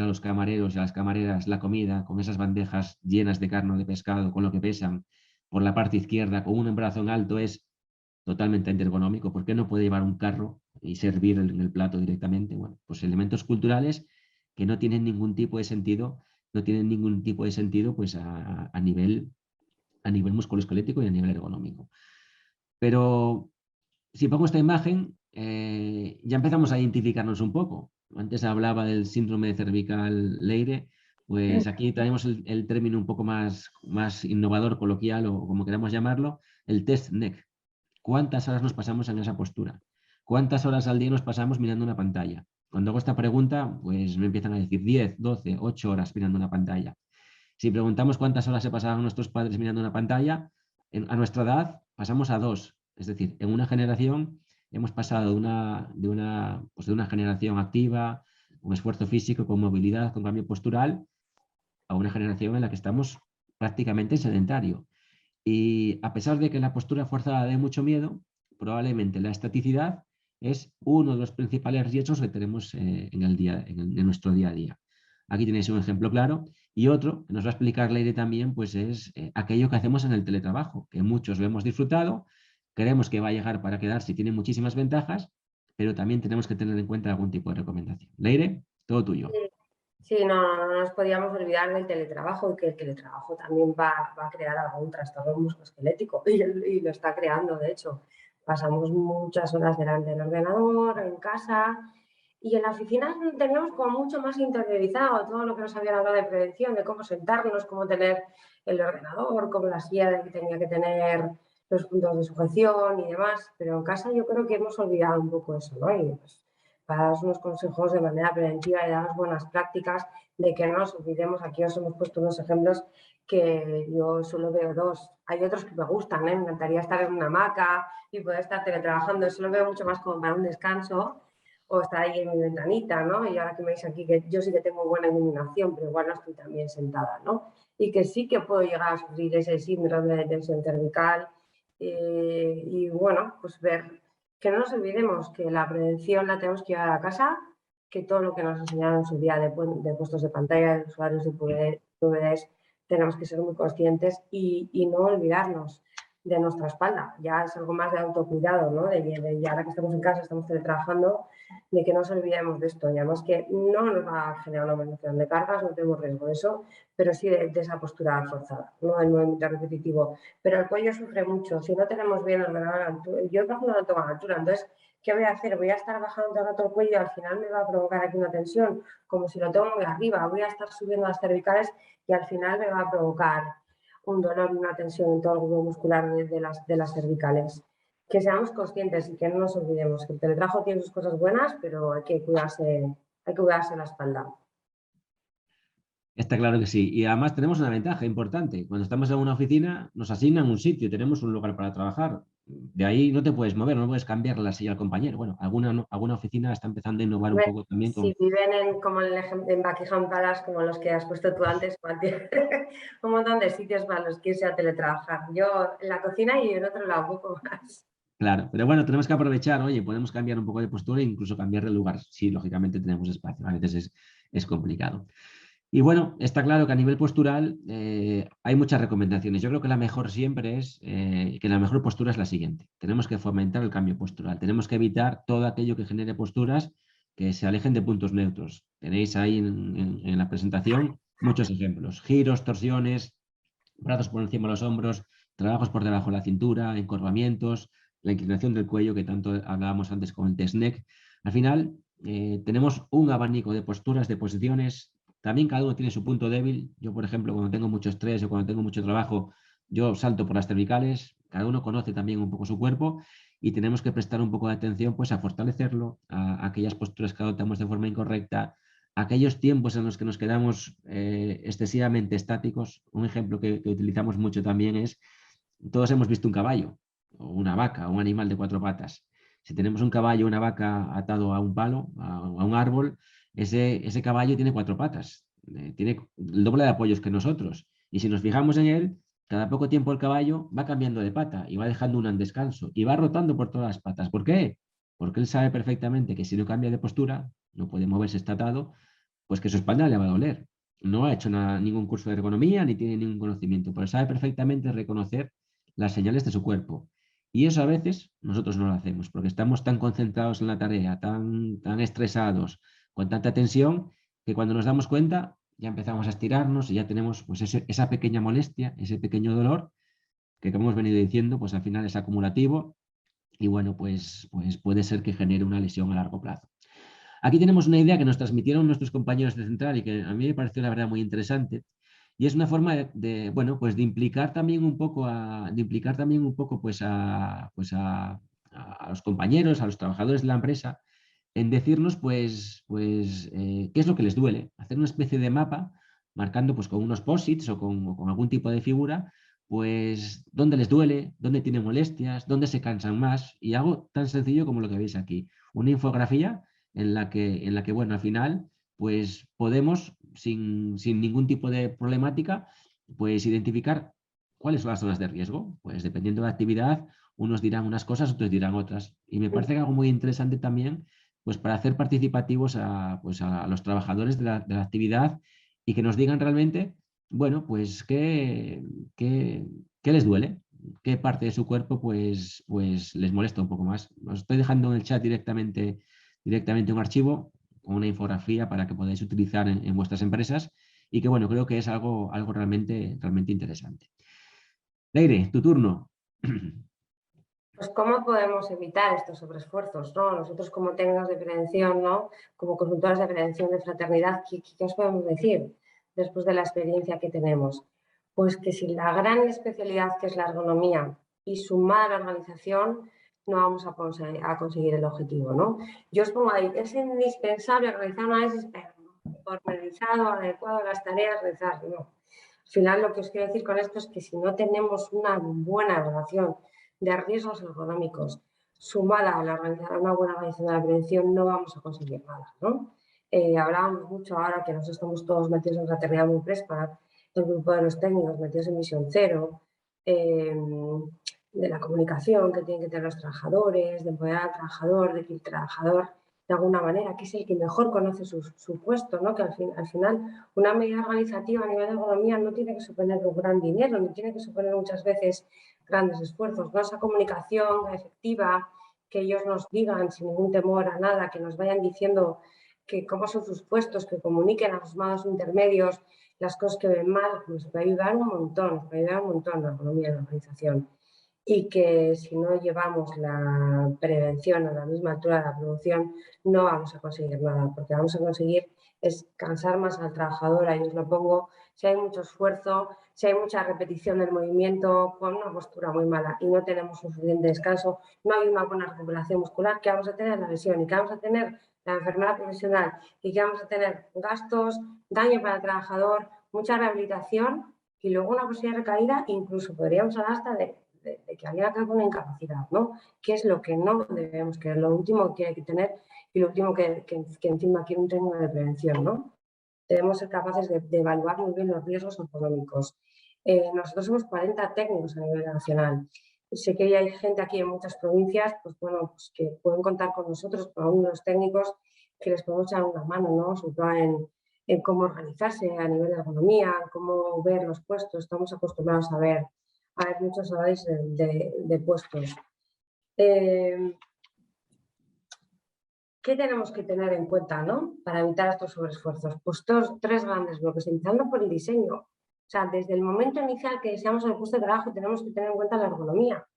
a los camareros y a las camareras la comida con esas bandejas llenas de carne o de pescado, con lo que pesan, por la parte izquierda, con un brazo en alto, es totalmente antiergonómico. ¿Por qué no puede llevar un carro y servir en el plato directamente? Bueno, pues elementos culturales que no tienen ningún tipo de sentido, pues a nivel musculoesquelético y a nivel ergonómico. Pero si pongo esta imagen, ya empezamos a identificarnos un poco. Antes hablaba del síndrome cervical Leire, pues aquí traemos el término un poco más innovador, coloquial o como queramos llamarlo, el test neck. ¿Cuántas horas nos pasamos en esa postura? ¿Cuántas horas al día nos pasamos mirando una pantalla? Cuando hago esta pregunta, pues me empiezan a decir 10, 12, 8 horas mirando una pantalla. Si preguntamos cuántas horas se pasaban nuestros padres mirando una pantalla, a nuestra edad pasamos a 2. Es decir, en una generación hemos pasado pues de una generación activa, con esfuerzo físico, con movilidad, con cambio postural, a una generación en la que estamos prácticamente sedentario. Y a pesar de que la postura forzada dé mucho miedo, probablemente la estaticidad es uno de los principales riesgos que tenemos en nuestro día a día. Aquí tenéis un ejemplo claro. Y otro que nos va a explicar Leire también, pues es aquello que hacemos en el teletrabajo, que muchos lo hemos disfrutado, creemos que va a llegar para quedarse y tiene muchísimas ventajas, pero también tenemos que tener en cuenta algún tipo de recomendación. Leire, todo tuyo. Sí, no nos podíamos olvidar del teletrabajo y que el teletrabajo también va a crear algún trastorno musculoesquelético y lo está creando, de hecho. Pasamos muchas horas delante del ordenador, en casa y en la oficina teníamos como mucho más interiorizado todo lo que nos habían hablado de prevención, de cómo sentarnos, cómo tener el ordenador, cómo la silla que tenía que tener los puntos de sujeción y demás, pero en casa yo creo que hemos olvidado un poco eso, ¿no? Y pues, para daros unos consejos de manera preventiva y daros buenas prácticas de que no nos olvidemos. Aquí os hemos puesto unos ejemplos que yo solo veo dos. Hay otros que me gustan, ¿eh? Me encantaría estar en una hamaca y poder estar teletrabajando. Eso lo veo mucho más como para un descanso o estar ahí en mi ventanita, ¿no? Y ahora que me veis aquí que yo sí que tengo buena iluminación, pero igual no estoy tan bien sentada, ¿no? Y que sí que puedo llegar a sufrir ese síndrome de tensión cervical y bueno, pues ver que no nos olvidemos que la prevención la tenemos que llevar a casa, que todo lo que nos enseñaron en su día de puestos de pantalla, de usuarios de PVDs, tenemos que ser muy conscientes y no olvidarnos de nuestra espalda. Ya es algo más de autocuidado, ¿no? De ahora que estamos en casa, estamos teletrabajando, de que no nos olvidemos de esto. Y además que no nos va a generar una aumentación de cargas, no tenemos riesgo de eso, pero sí de esa postura forzada, no del movimiento repetitivo. Pero el cuello sufre mucho. Si no tenemos bien el altura, yo por ejemplo no tengo altura, entonces, ¿qué voy a hacer? Voy a estar bajando todo el rato el cuello y al final me va a provocar aquí una tensión, como si lo tengo muy arriba. Voy a estar subiendo las cervicales y al final me va a provocar un dolor y una tensión en todo el grupo muscular de las cervicales. Que seamos conscientes y que no nos olvidemos que el teletrabajo tiene sus cosas buenas, pero hay que cuidarse la espalda. Está claro que sí. Y además tenemos una ventaja importante. Cuando estamos en una oficina, nos asignan un sitio, tenemos un lugar para trabajar. De ahí no te puedes mover, no puedes cambiar la silla al compañero. Bueno, alguna oficina está empezando a innovar un poco también Si con... viven como en Buckingham Palace, como los que has puesto tú antes, un montón de sitios para los que irse a teletrabajar. Yo en la cocina y en otro lado un poco más. Claro, pero bueno, tenemos que aprovechar, oye, podemos cambiar un poco de postura e incluso cambiar de lugar. Sí, lógicamente tenemos espacio, a veces es complicado. Y bueno, está claro que a nivel postural hay muchas recomendaciones. Yo creo que la mejor siempre es que la mejor postura es la siguiente. Tenemos que fomentar el cambio postural. Tenemos que evitar todo aquello que genere posturas que se alejen de puntos neutros. Tenéis ahí en la presentación muchos ejemplos. Giros, torsiones, brazos por encima de los hombros, trabajos por debajo de la cintura, encorvamientos, la inclinación del cuello que tanto hablábamos antes con el test neck. Al final, tenemos un abanico de posturas, de posiciones. También cada uno tiene su punto débil. Yo, por ejemplo, cuando tengo mucho estrés o cuando tengo mucho trabajo, yo salto por las cervicales. Cada uno conoce también un poco su cuerpo y tenemos que prestar un poco de atención pues, a fortalecerlo, a aquellas posturas que adoptamos de forma incorrecta, aquellos tiempos en los que nos quedamos excesivamente estáticos. Un ejemplo que utilizamos mucho también es, todos hemos visto un caballo, o una vaca, o un animal de cuatro patas. Si tenemos un caballo o una vaca atado a un palo, a un árbol, ese caballo tiene cuatro patas, tiene el doble de apoyos que nosotros. Y si nos fijamos en él, cada poco tiempo el caballo va cambiando de pata y va dejando una en descanso y va rotando por todas las patas. ¿Por qué? Porque él sabe perfectamente que si no cambia de postura, no puede moverse, está atado, pues que su espalda le va a doler. No ha hecho ningún curso de ergonomía ni tiene ningún conocimiento, pero sabe perfectamente reconocer las señales de su cuerpo. Y eso a veces nosotros no lo hacemos, porque estamos tan concentrados en la tarea, tan estresados, con tanta tensión, que cuando nos damos cuenta ya empezamos a estirarnos y ya tenemos pues esa pequeña molestia, ese pequeño dolor, que como hemos venido diciendo, pues al final es acumulativo y bueno, pues puede ser que genere una lesión a largo plazo. Aquí tenemos una idea que nos transmitieron nuestros compañeros de Central y que a mí me pareció la verdad muy interesante. Y es una forma bueno, pues de implicar también un poco pues a los compañeros, a los trabajadores de la empresa, en decirnos qué es lo que les duele. Hacer una especie de mapa, marcando pues con unos posits o con algún tipo de figura, pues dónde les duele, dónde tienen molestias, dónde se cansan más, y algo tan sencillo como lo que veis aquí, una infografía en la que bueno, al final, pues podemos, sin ningún tipo de problemática, pues identificar cuáles son las zonas de riesgo. Pues dependiendo de la actividad, unos dirán unas cosas, otros dirán otras. Y me parece que algo muy interesante también, pues para hacer participativos pues a los trabajadores de la actividad y que nos digan realmente, bueno, pues qué les duele, qué parte de su cuerpo pues les molesta un poco más. Os estoy dejando en el chat directamente un archivo con una infografía para que podáis utilizar en vuestras empresas y que bueno, creo que es algo realmente interesante. Leire, tu turno. Pues ¿cómo podemos evitar estos sobreesfuerzos, ¿no? Nosotros como técnicos de prevención, ¿no? Como consultores de prevención de fraternidad, ¿qué os podemos decir después de la experiencia que tenemos? Pues que sin la gran especialidad que es la ergonomía y sumada a la organización, no vamos a conseguir el objetivo, ¿no? Yo os pongo ahí, es indispensable realizar un análisis pormenorizado, adecuado a las tareas, rezar, ¿no? Al final lo que os quiero decir con esto es que si no tenemos una buena evaluación de riesgos ergonómicos sumada a una buena organización de la prevención, no vamos a conseguir nada, ¿no? Hablábamos mucho ahora que nos estamos todos metidos en fraternidad muy fresca, el grupo de los técnicos metidos en misión cero, de la comunicación que tienen que tener los trabajadores, de empoderar al trabajador, de que el trabajador de alguna manera, que es el que mejor conoce su puesto, ¿no? Que al final una medida organizativa a nivel de ergonomía no tiene que suponer un gran dinero, ni tiene que suponer muchas veces grandes esfuerzos, ¿no? Esa comunicación efectiva, que ellos nos digan sin ningún temor a nada, que nos vayan diciendo que cómo son sus puestos, que comuniquen a los mandos intermedios las cosas que ven mal, nos puede ayudar un montón, la economía de la organización. Y que si no llevamos la prevención a la misma altura de la producción, no vamos a conseguir nada, porque vamos a conseguir es cansar más al trabajador, ahí os lo pongo, si hay mucho esfuerzo, si hay mucha repetición del movimiento con una postura muy mala y no tenemos un suficiente descanso, no hay una buena recuperación muscular, que vamos a tener la lesión y que vamos a tener la enfermedad profesional y que vamos a tener gastos, daño para el trabajador, mucha rehabilitación y luego una posible recaída, incluso podríamos hablar hasta de que alguien acabe una incapacidad, ¿no? Que es lo que no debemos querer, lo último que hay que tener y lo último que encima quiere un técnico de prevención, ¿no? Debemos ser capaces de evaluar muy bien los riesgos económicos. Nosotros somos 40 técnicos a nivel nacional. Sé que hay gente aquí en muchas provincias, pues bueno, pues que pueden contar con nosotros, con algunos de los técnicos que les podemos echar una mano, ¿no? Sobre todo en cómo organizarse a nivel de ergonomía, cómo ver los puestos. Estamos acostumbrados a ver muchos horarios de puestos. ¿Qué tenemos que tener en cuenta, ¿no? Para evitar estos sobreesfuerzos? Pues tres grandes bloques, empezando por el diseño. O sea, desde el momento inicial que deseamos el puesto de trabajo tenemos que tener en cuenta la ergonomía.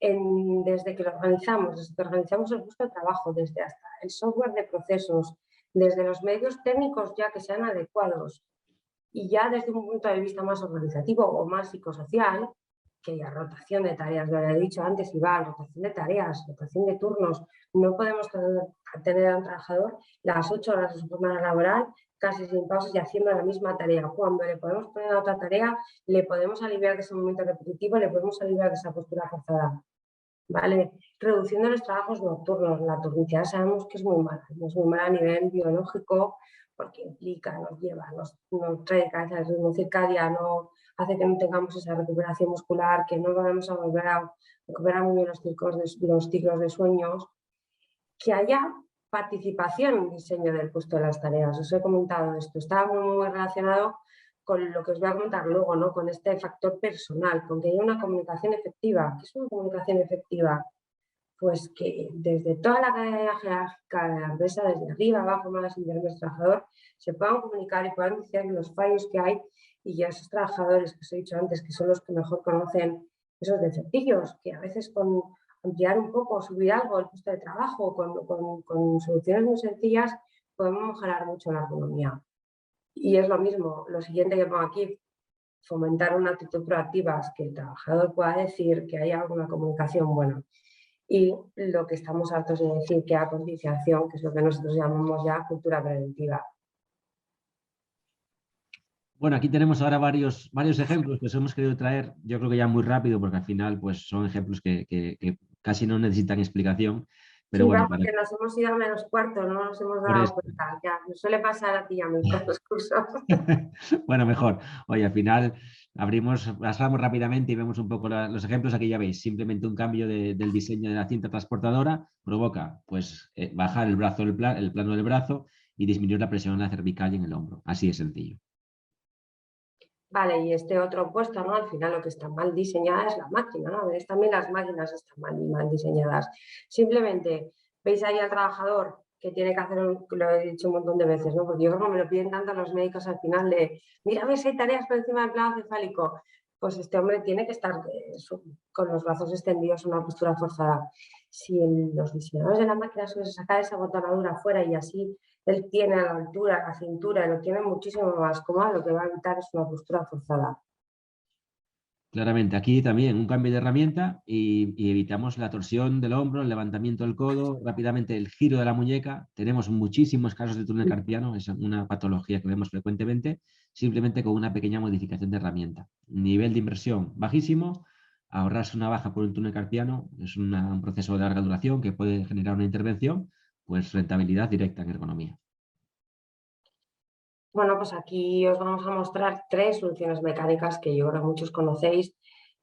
Desde que lo organizamos, desde que organizamos el puesto de trabajo, desde hasta el software de procesos, desde los medios técnicos ya que sean adecuados y ya desde un punto de vista más organizativo o más psicosocial, que haya rotación de tareas, lo he dicho antes, Iván, rotación de tareas, rotación de turnos. No podemos tener a un trabajador las 8 horas de su jornada laboral casi sin pausas y haciendo la misma tarea. Cuando le podemos poner a otra tarea, le podemos aliviar de ese momento repetitivo, le podemos aliviar de esa postura forzada. ¿Vale? Reduciendo los trabajos nocturnos. La turnicidad sabemos que es muy mala a nivel biológico porque implica, nos lleva, nos trae cabeza al ritmo circadiano, hace que no tengamos esa recuperación muscular, que no vamos a volver a recuperar muy bien los ciclos de sueños. Que haya participación en el diseño del puesto de las tareas. Os he comentado esto, está muy relacionado con lo que os voy a comentar luego, ¿no? Con este factor personal, con que haya una comunicación efectiva. ¿Qué es una comunicación efectiva? Pues que desde toda la cadena jerárquica de la empresa, desde arriba, abajo, más intermedios, trabajador, se puedan comunicar y puedan decir los fallos que hay y ya esos trabajadores que os he dicho antes, que son los que mejor conocen esos defectillos, que a veces con ampliar un poco, subir algo el puesto de trabajo, con soluciones muy sencillas, podemos mejorar mucho la ergonomía. Y es lo mismo, lo siguiente que pongo aquí, fomentar una actitud proactiva, que el trabajador pueda decir que haya alguna comunicación buena. Y lo que estamos hartos de decir, que haya concienciación, que es lo que nosotros llamamos ya cultura preventiva. Bueno, aquí tenemos ahora varios ejemplos que os hemos querido traer, yo creo que ya muy rápido, porque al final pues, son ejemplos que casi no necesitan explicación, pero Sí, bueno, vamos, que nos hemos ido a menos cuarto, no nos hemos por dado eso. cuenta. Ya, nos suele pasar a ti y a mí con los cursos. Bueno, mejor. Oye, al final pasamos rápidamente y vemos un poco los ejemplos. Aquí ya veis, simplemente un cambio del diseño de la cinta transportadora provoca pues, bajar el brazo, el plano del brazo y disminuir la presión en la cervical y en el hombro. Así de sencillo. Vale, y este otro puesto, ¿no? Al final lo que está mal diseñada es la máquina, ¿no? ¿Ves? También las máquinas están mal diseñadas. Simplemente veis ahí al trabajador que tiene que hacer, lo he dicho un montón de veces, ¿no? Porque yo creo que me lo piden tanto los médicos al final de, mira, ves, hay tareas por encima del plano cefálico. Pues este hombre tiene que estar con los brazos extendidos en una postura forzada. Si los diseñadores de la máquina suelen sacar esa botonadura afuera y así él tiene a la altura, la cintura, lo tiene muchísimo más cómodo, lo que va a evitar es una postura forzada. Claramente, aquí también un cambio de herramienta y evitamos la torsión del hombro, el levantamiento del codo, rápidamente el giro de la muñeca. Tenemos muchísimos casos de túnel carpiano, es una patología que vemos frecuentemente, simplemente con una pequeña modificación de herramienta. Nivel de inversión bajísimo, ahorrarse una baja por un túnel carpiano es un proceso de larga duración que puede generar una intervención, pues rentabilidad directa en ergonomía. Bueno, pues aquí os vamos a mostrar tres soluciones mecánicas que yo creo que muchos conocéis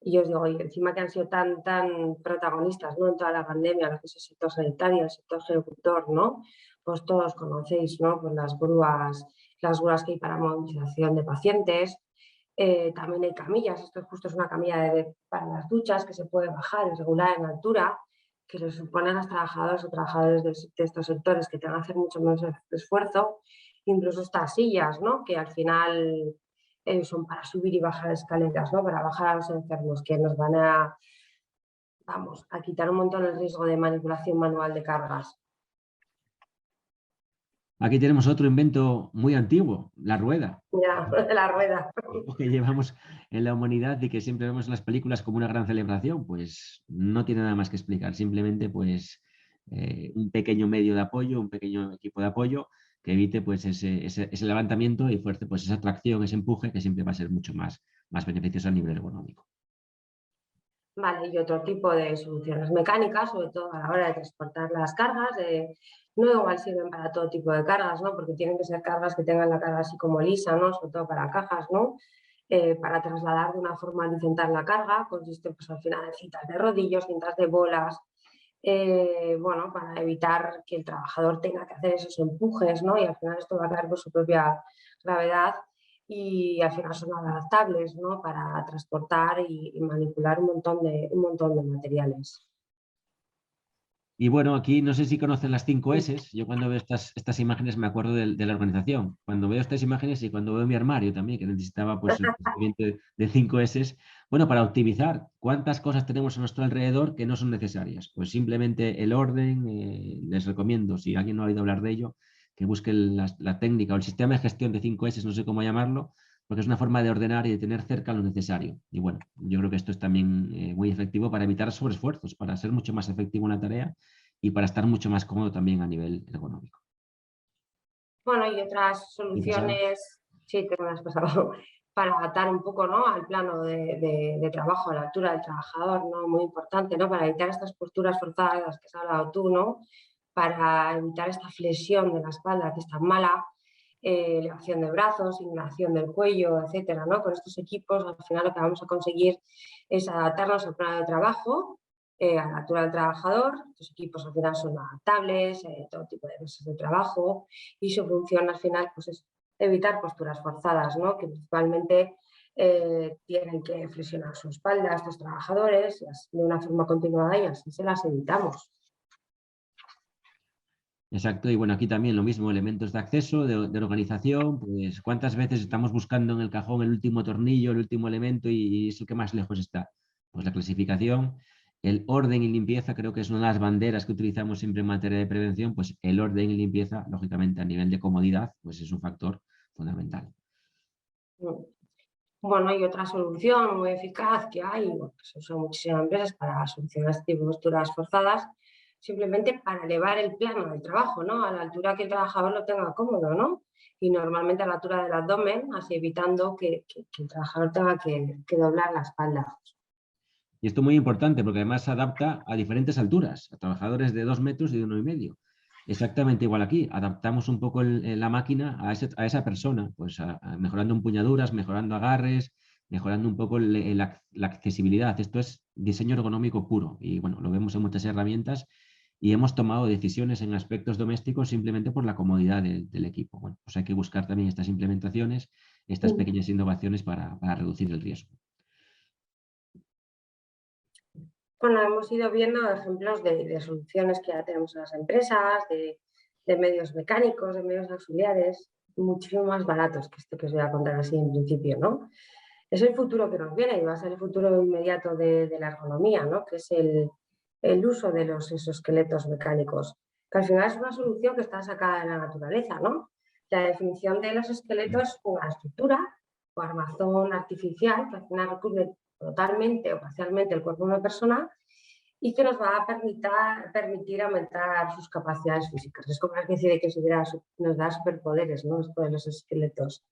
y os digo, y encima que han sido tan protagonistas, ¿no? En toda la pandemia, lo que es el sector sanitario, el sector ejecutor, ¿no? Pues todos conocéis, ¿no? Pues las grúas que hay para movilización de pacientes. También hay camillas, esto justo es una camilla para las duchas que se puede bajar y regular en altura, que les supone a los trabajadores o trabajadores de estos sectores que tengan que hacer mucho menos esfuerzo. Incluso estas sillas, ¿no? Que al final son para subir y bajar escaleras, ¿no? Para bajar a los enfermos, que nos van a quitar un montón el riesgo de manipulación manual de cargas. Aquí tenemos otro invento muy antiguo, la rueda. Mira, la rueda. Algo que llevamos en la humanidad y que siempre vemos en las películas como una gran celebración, pues no tiene nada más que explicar, simplemente pues un pequeño medio de apoyo, un pequeño equipo de apoyo que evite pues ese levantamiento y fuerce pues esa tracción, ese empuje que siempre va a ser mucho más beneficioso a nivel ergonómico. Vale, y otro tipo de soluciones mecánicas, sobre todo a la hora de transportar las cargas, no igual sirven para todo tipo de cargas, ¿no? Porque tienen que ser cargas que tengan la carga así como lisa, ¿no? Sobre todo para cajas, ¿no? Para trasladar de una forma horizontal la carga, consiste pues al final en cintas de rodillos, cintas de bolas, bueno, para evitar que el trabajador tenga que hacer esos empujes, ¿no? Y al final esto va a caer por su propia gravedad y al final son adaptables, ¿no? Para transportar y manipular un montón de materiales. Y bueno, aquí no sé si conocen las 5 S. Yo cuando veo estas imágenes me acuerdo de la organización. Cuando veo estas imágenes y cuando veo mi armario también, que necesitaba pues el procedimiento de 5 S, bueno, para optimizar cuántas cosas tenemos a nuestro alrededor que no son necesarias. Pues simplemente el orden, les recomiendo, si alguien no ha oído hablar de ello, que busquen la técnica o el sistema de gestión de 5 S, no sé cómo llamarlo, porque es una forma de ordenar y de tener cerca lo necesario. Y bueno, yo creo que esto es también muy efectivo para evitar sobreesfuerzos, para ser mucho más efectivo en la tarea y para estar mucho más cómodo también a nivel ergonómico. Bueno, y otras ¿Y pasado? soluciones, sí, te me has pasado, para adaptar un poco, ¿no? Al plano de trabajo, a la altura del trabajador, ¿no? Muy importante, ¿no? Para evitar estas posturas forzadas de las que has hablado tú, ¿no? Para evitar esta flexión de la espalda que es tan mala, elevación de brazos, inclinación del cuello, etcétera, ¿no? Con estos equipos, al final lo que vamos a conseguir es adaptarnos al plano de trabajo, a la altura del trabajador. Los equipos al final son adaptables, todo tipo de mesas de trabajo, y su función al final pues, es evitar posturas forzadas, ¿no? Que principalmente tienen que flexionar su espalda a estos trabajadores de una forma continuada y así se las evitamos. Exacto, y bueno, aquí también lo mismo, elementos de acceso, de organización, pues cuántas veces estamos buscando en el cajón el último tornillo, el último elemento y es el que más lejos está. Pues la clasificación, el orden y limpieza, creo que es una de las banderas que utilizamos siempre en materia de prevención, pues el orden y limpieza, lógicamente a nivel de comodidad, pues es un factor fundamental. Bueno, y otra solución muy eficaz que hay, que se usa en muchísimas empresas para solucionar este tipo de posturas forzadas, simplemente para elevar el plano del trabajo, ¿no? A la altura que el trabajador lo tenga cómodo, ¿no? Y normalmente a la altura del abdomen, así evitando que el trabajador tenga que doblar la espalda. Y esto es muy importante porque además se adapta a diferentes alturas, a trabajadores de 2 metros y de 1,5. Exactamente igual aquí, adaptamos un poco la máquina a esa persona, pues mejorando empuñaduras, mejorando agarres, mejorando un poco la accesibilidad. Esto es diseño ergonómico puro y bueno, lo vemos en muchas herramientas y hemos tomado decisiones en aspectos domésticos simplemente por la comodidad del equipo. Bueno, pues hay que buscar también estas implementaciones, estas pequeñas innovaciones para reducir el riesgo. Bueno, hemos ido viendo ejemplos de soluciones que ya tenemos en las empresas, de medios mecánicos, de medios auxiliares, muchísimo más baratos que esto que os voy a contar así en principio, ¿no? Es el futuro que nos viene y va a ser el futuro inmediato de la ergonomía, ¿no? Que es el uso de los exoesqueletos mecánicos, que al final es una solución que está sacada de la naturaleza, ¿no? La definición de los esqueletos es una estructura o armazón artificial que al final recubre totalmente o parcialmente el cuerpo de una persona y que nos va a permitir aumentar sus capacidades físicas. Es como una especie de que nos da superpoderes, ¿no? Esto de los esqueletos.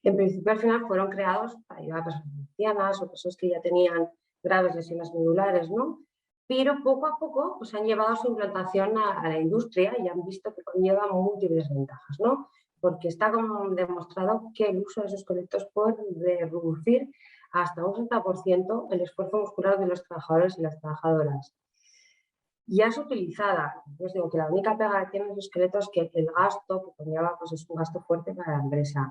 En principio, al final fueron creados para ayudar a personas ancianas o personas que ya tenían graves lesiones medulares, ¿no? Pero poco a poco pues, han llevado su implantación a la industria y han visto que conlleva múltiples ventajas, ¿no? Porque está como demostrado que el uso de esos esqueletos puede reducir hasta un 60% el esfuerzo muscular de los trabajadores y las trabajadoras. Ya es utilizada, pues digo que la única pega que tienen los esqueletos es que el gasto que conlleva pues es un gasto fuerte para la empresa,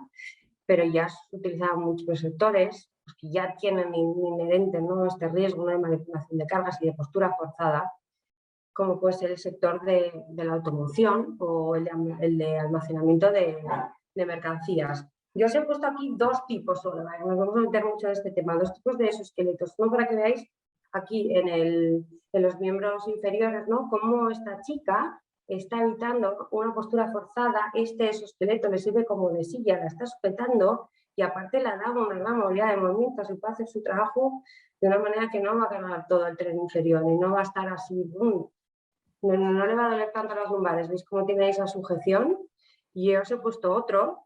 pero ya es utilizada en muchos sectores pues, que ya tienen inherente, ¿no? Este riesgo, ¿no? De manipulación de cargas y de postura forzada, como puede ser el sector de la automoción o el de almacenamiento de mercancías. Yo os he puesto aquí dos tipos solo, ¿vale? Nos vamos a meter mucho en este tema, dos tipos de exoesqueletos, ¿no? Para que veáis aquí en los miembros inferiores, ¿no? Cómo esta chica está evitando una postura forzada, este exoesqueleto le sirve como de silla, la está sujetando y aparte le da una gran movilidad de movimientos y puede hacer su trabajo de una manera que no va a cargar todo el tren inferior y no va a estar así, no le va a doler tanto las lumbares. ¿Veis cómo tiene esa sujeción? Y yo os he puesto otro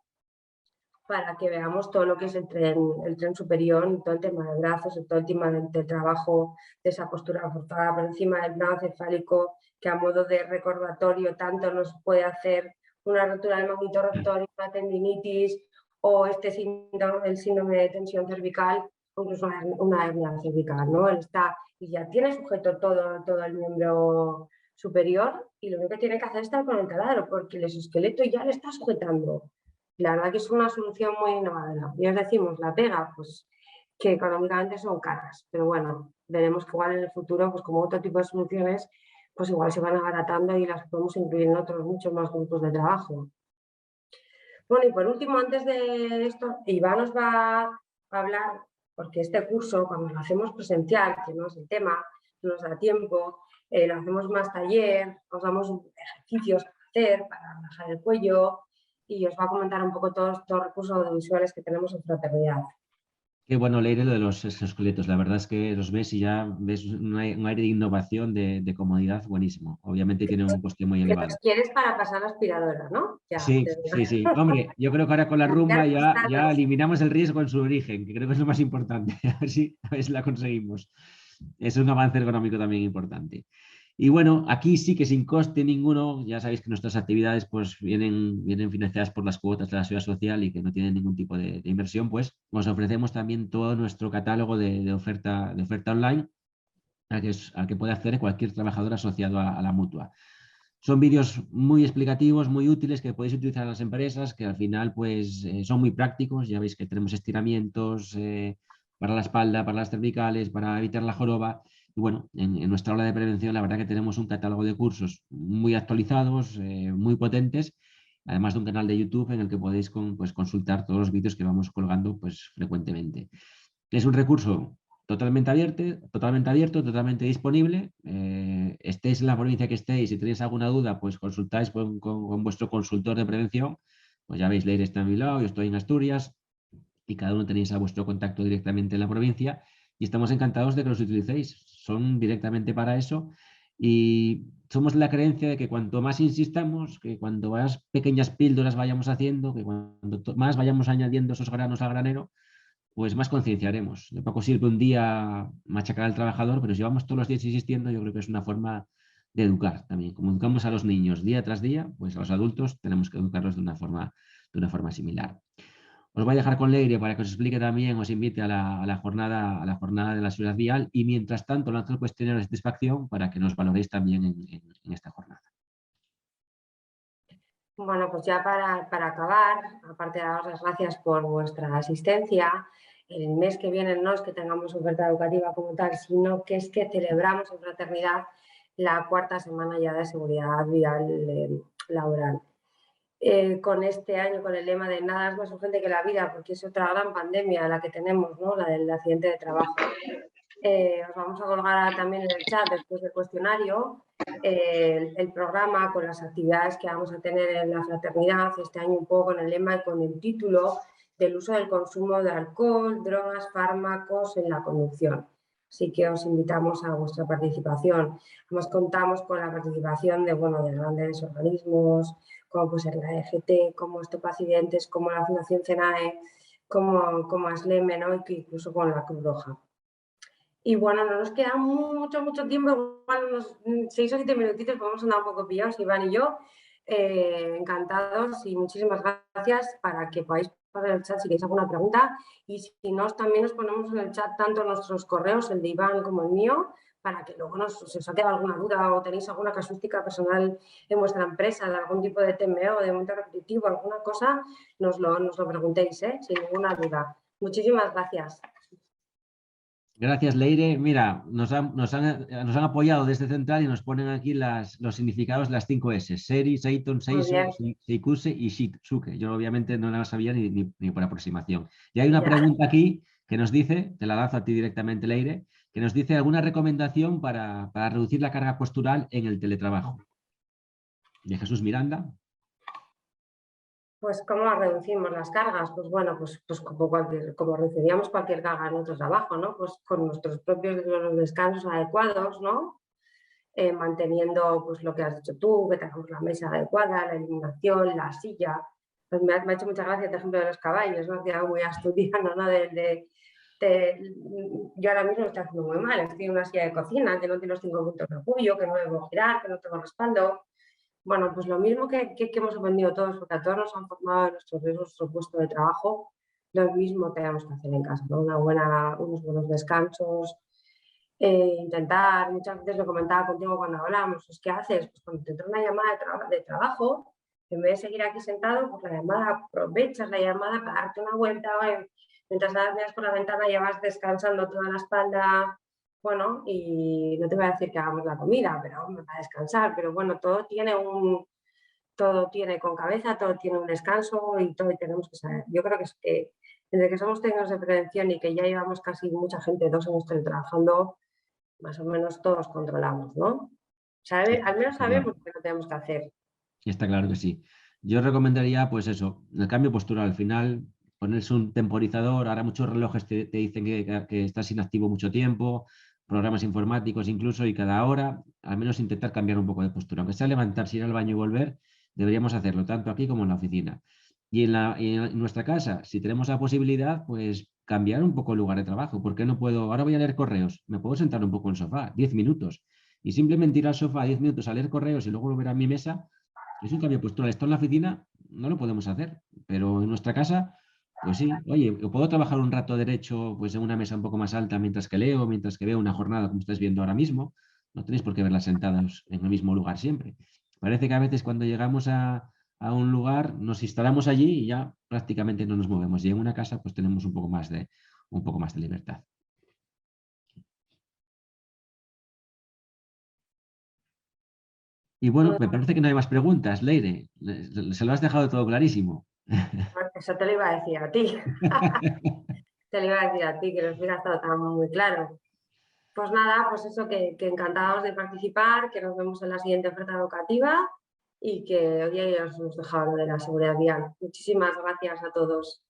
para que veamos todo lo que es el tren superior, todo el tema de brazos, todo el tema del trabajo de esa postura forzada por encima del plano cefálico, que a modo de recordatorio tanto nos puede hacer una rotura del magneto rector, una tendinitis o el síndrome de tensión cervical, o incluso una hernia cervical, ¿no? Él está y ya tiene sujeto todo el miembro superior y lo único que tiene que hacer es estar con el taladro porque el exoesqueleto ya le está sujetando. La verdad que es una solución muy innovadora. Y os decimos, la pega, pues que económicamente son caras, pero bueno, veremos que igual en el futuro, pues como otro tipo de soluciones, pues igual se van abaratando y las podemos incluir en otros muchos más grupos de trabajo. Bueno, y por último, antes de esto, Iván nos va a hablar, porque este curso, cuando lo hacemos presencial, que no es el tema, no nos da tiempo, lo hacemos más taller, os damos ejercicios para hacer, para relajar el cuello, y os va a comentar un poco todos estos recursos audiovisuales que tenemos en Fraternidad. Qué bueno leer lo de los exoesqueletos. La verdad es que los ves y ya ves un aire de innovación, de comodidad buenísimo. Obviamente tiene un coste muy Que elevado. los quieres para pasar la aspiradora, ¿no? Ya, Sí, sí, sí. Hombre, yo creo que ahora con la rumba ya eliminamos el riesgo en su origen, que creo que es lo más importante. A ver si la conseguimos. Es un avance ergonómico también importante. Y bueno, aquí sí que sin coste ninguno, ya sabéis que nuestras actividades pues vienen financiadas por las cuotas de la Seguridad Social y que no tienen ningún tipo de inversión, pues os ofrecemos también todo nuestro catálogo de oferta online al que puede acceder cualquier trabajador asociado a la mutua. Son vídeos muy explicativos, muy útiles que podéis utilizar en las empresas, que al final pues son muy prácticos. Ya veis que tenemos estiramientos para la espalda, para las cervicales, para evitar la joroba. Y bueno, en nuestra aula de prevención la verdad que tenemos un catálogo de cursos muy actualizados, muy potentes, además de un canal de YouTube en el que podéis consultar todos los vídeos que vamos colgando pues frecuentemente. Es un recurso totalmente abierto, totalmente disponible. Estéis en la provincia que estéis, si tenéis alguna duda, pues consultáis con vuestro consultor de prevención. Pues ya veis, Leire está en Bilbao, yo estoy en Asturias y cada uno tenéis a vuestro contacto directamente en la provincia y estamos encantados de que los utilicéis. Son directamente para eso Y somos la creencia de que cuanto más insistamos, que cuanto más pequeñas píldoras vayamos haciendo, que cuanto más vayamos añadiendo esos granos al granero, pues más concienciaremos. De poco sirve un día machacar al trabajador, pero si vamos todos los días insistiendo, yo creo que es una forma de educar también. Como educamos a los niños día tras día, pues a los adultos tenemos que educarlos de una forma similar. Os voy a dejar con Leire para que os explique también, os invite a la jornada de la seguridad vial y mientras tanto lanzo el cuestionario de satisfacción para que nos valoréis también en esta jornada. Bueno, pues ya para acabar, aparte de daros las gracias por vuestra asistencia, el mes que viene no es que tengamos oferta educativa como tal, sino que es que celebramos en Fraternidad la 4ª semana ya de seguridad vial laboral. Con este año, con el lema de nada es más urgente que la vida, porque es otra gran pandemia la que tenemos, ¿no? La del accidente de trabajo. Os vamos a colgar también en el chat, después del cuestionario, el programa con las actividades que vamos a tener en la Fraternidad, este año un poco con el lema y con el título del uso del consumo de alcohol, drogas, fármacos en la conducción. Así que os invitamos a vuestra participación. Además contamos con la participación de grandes organismos, como pues la EGT, como Stop Accidentes, como la Fundación CENAE, como ASLEME, ¿no? Y que incluso con la Cruz Roja. Y bueno, no nos queda mucho tiempo, igual unos 6 o 7 minutitos, podemos andar un poco pillados, Iván y yo. Encantados y muchísimas gracias para que podáis poner en el chat si queréis alguna pregunta. Y si no, también nos ponemos en el chat tanto nuestros correos, el de Iván como el mío, para que luego si os ha quedado alguna duda o tenéis alguna casuística personal en vuestra empresa, de algún tipo de TMO, de momento repetitivo, alguna cosa, nos lo preguntéis, sin ninguna duda. Muchísimas gracias. Gracias, Leire. Mira, nos han apoyado desde Central y nos ponen aquí los significados, las 5 S. Seri, Seiton, Seiso, Seikuse y Shitsuke. Yo obviamente no las sabía ni por aproximación. Y hay una pregunta aquí que nos dice, te la lanzo a ti directamente, Leire, que nos dice alguna recomendación para reducir la carga postural en el teletrabajo. De Jesús Miranda. Pues, ¿cómo reducimos las cargas? Pues bueno, pues como reduciríamos cualquier carga en nuestro trabajo, ¿no? Pues con nuestros propios descansos adecuados, ¿no? Manteniendo pues lo que has dicho tú, que tengamos la mesa adecuada, la iluminación, la silla. Pues me ha hecho mucha gracia el ejemplo de los caballos, ¿no? Que muy asturiano, ¿no? Yo ahora mismo estoy haciendo muy mal, estoy en una silla de cocina que no tiene los 5 puntos de apoyo, que no debo girar, que no tengo respaldo. Bueno, pues lo mismo que hemos aprendido todos, porque a todos nos han formado en nuestro puesto de trabajo, lo mismo tenemos que hacer en casa, ¿no? Unos buenos descansos, intentar, muchas veces lo comentaba contigo cuando hablábamos, ¿qué haces? Pues cuando te entra una llamada de trabajo, en vez de seguir aquí sentado, pues la llamada, aprovechas la llamada para darte una vuelta, mientras la miras por la ventana ya vas descansando toda la espalda. Bueno, y no te voy a decir que hagamos la comida, pero para descansar, pero bueno, todo tiene con cabeza, todo tiene un descanso y todo tenemos que saber. Yo creo que es que desde que somos técnicos de prevención y que ya llevamos casi mucha gente, 2 años trabajando, más o menos todos controlamos, ¿no? Al menos sabemos lo que no tenemos que hacer. Está claro que sí. Yo recomendaría, pues eso, el cambio postural. Al final, ponerse un temporizador. Ahora muchos relojes te dicen que estás inactivo mucho tiempo, programas informáticos incluso, y cada hora, al menos intentar cambiar un poco de postura. Aunque sea levantarse, ir al baño y volver, deberíamos hacerlo, tanto aquí como en la oficina. Y en nuestra casa, si tenemos la posibilidad, pues cambiar un poco el lugar de trabajo. ¿Por qué no puedo? Ahora voy a leer correos. Me puedo sentar un poco en el sofá, 10 minutos. Y simplemente ir al sofá 10 minutos a leer correos y luego volver a mi mesa. Es un cambio postural. Esto en la oficina no lo podemos hacer, pero en nuestra casa, pues sí. Oye, puedo trabajar un rato derecho pues en una mesa un poco más alta mientras que leo, mientras que veo una jornada como estáis viendo ahora mismo. No tenéis por qué verlas sentadas en el mismo lugar siempre. Parece que a veces cuando llegamos a un lugar nos instalamos allí y ya prácticamente no nos movemos. Y en una casa pues tenemos un poco más de libertad. Y bueno, me parece que no hay más preguntas, Leire. Se lo has dejado todo clarísimo. Eso te lo iba a decir a ti. Te lo iba a decir a ti, que lo hubiera estado tan muy claro. Pues nada, pues eso, que encantados de participar, que nos vemos en la siguiente oferta educativa y que hoy ya os hemos dejado de la seguridad vial. Muchísimas gracias a todos.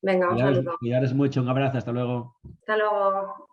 Venga, un saludo. Cuidaros mucho, un abrazo, hasta luego. Hasta luego.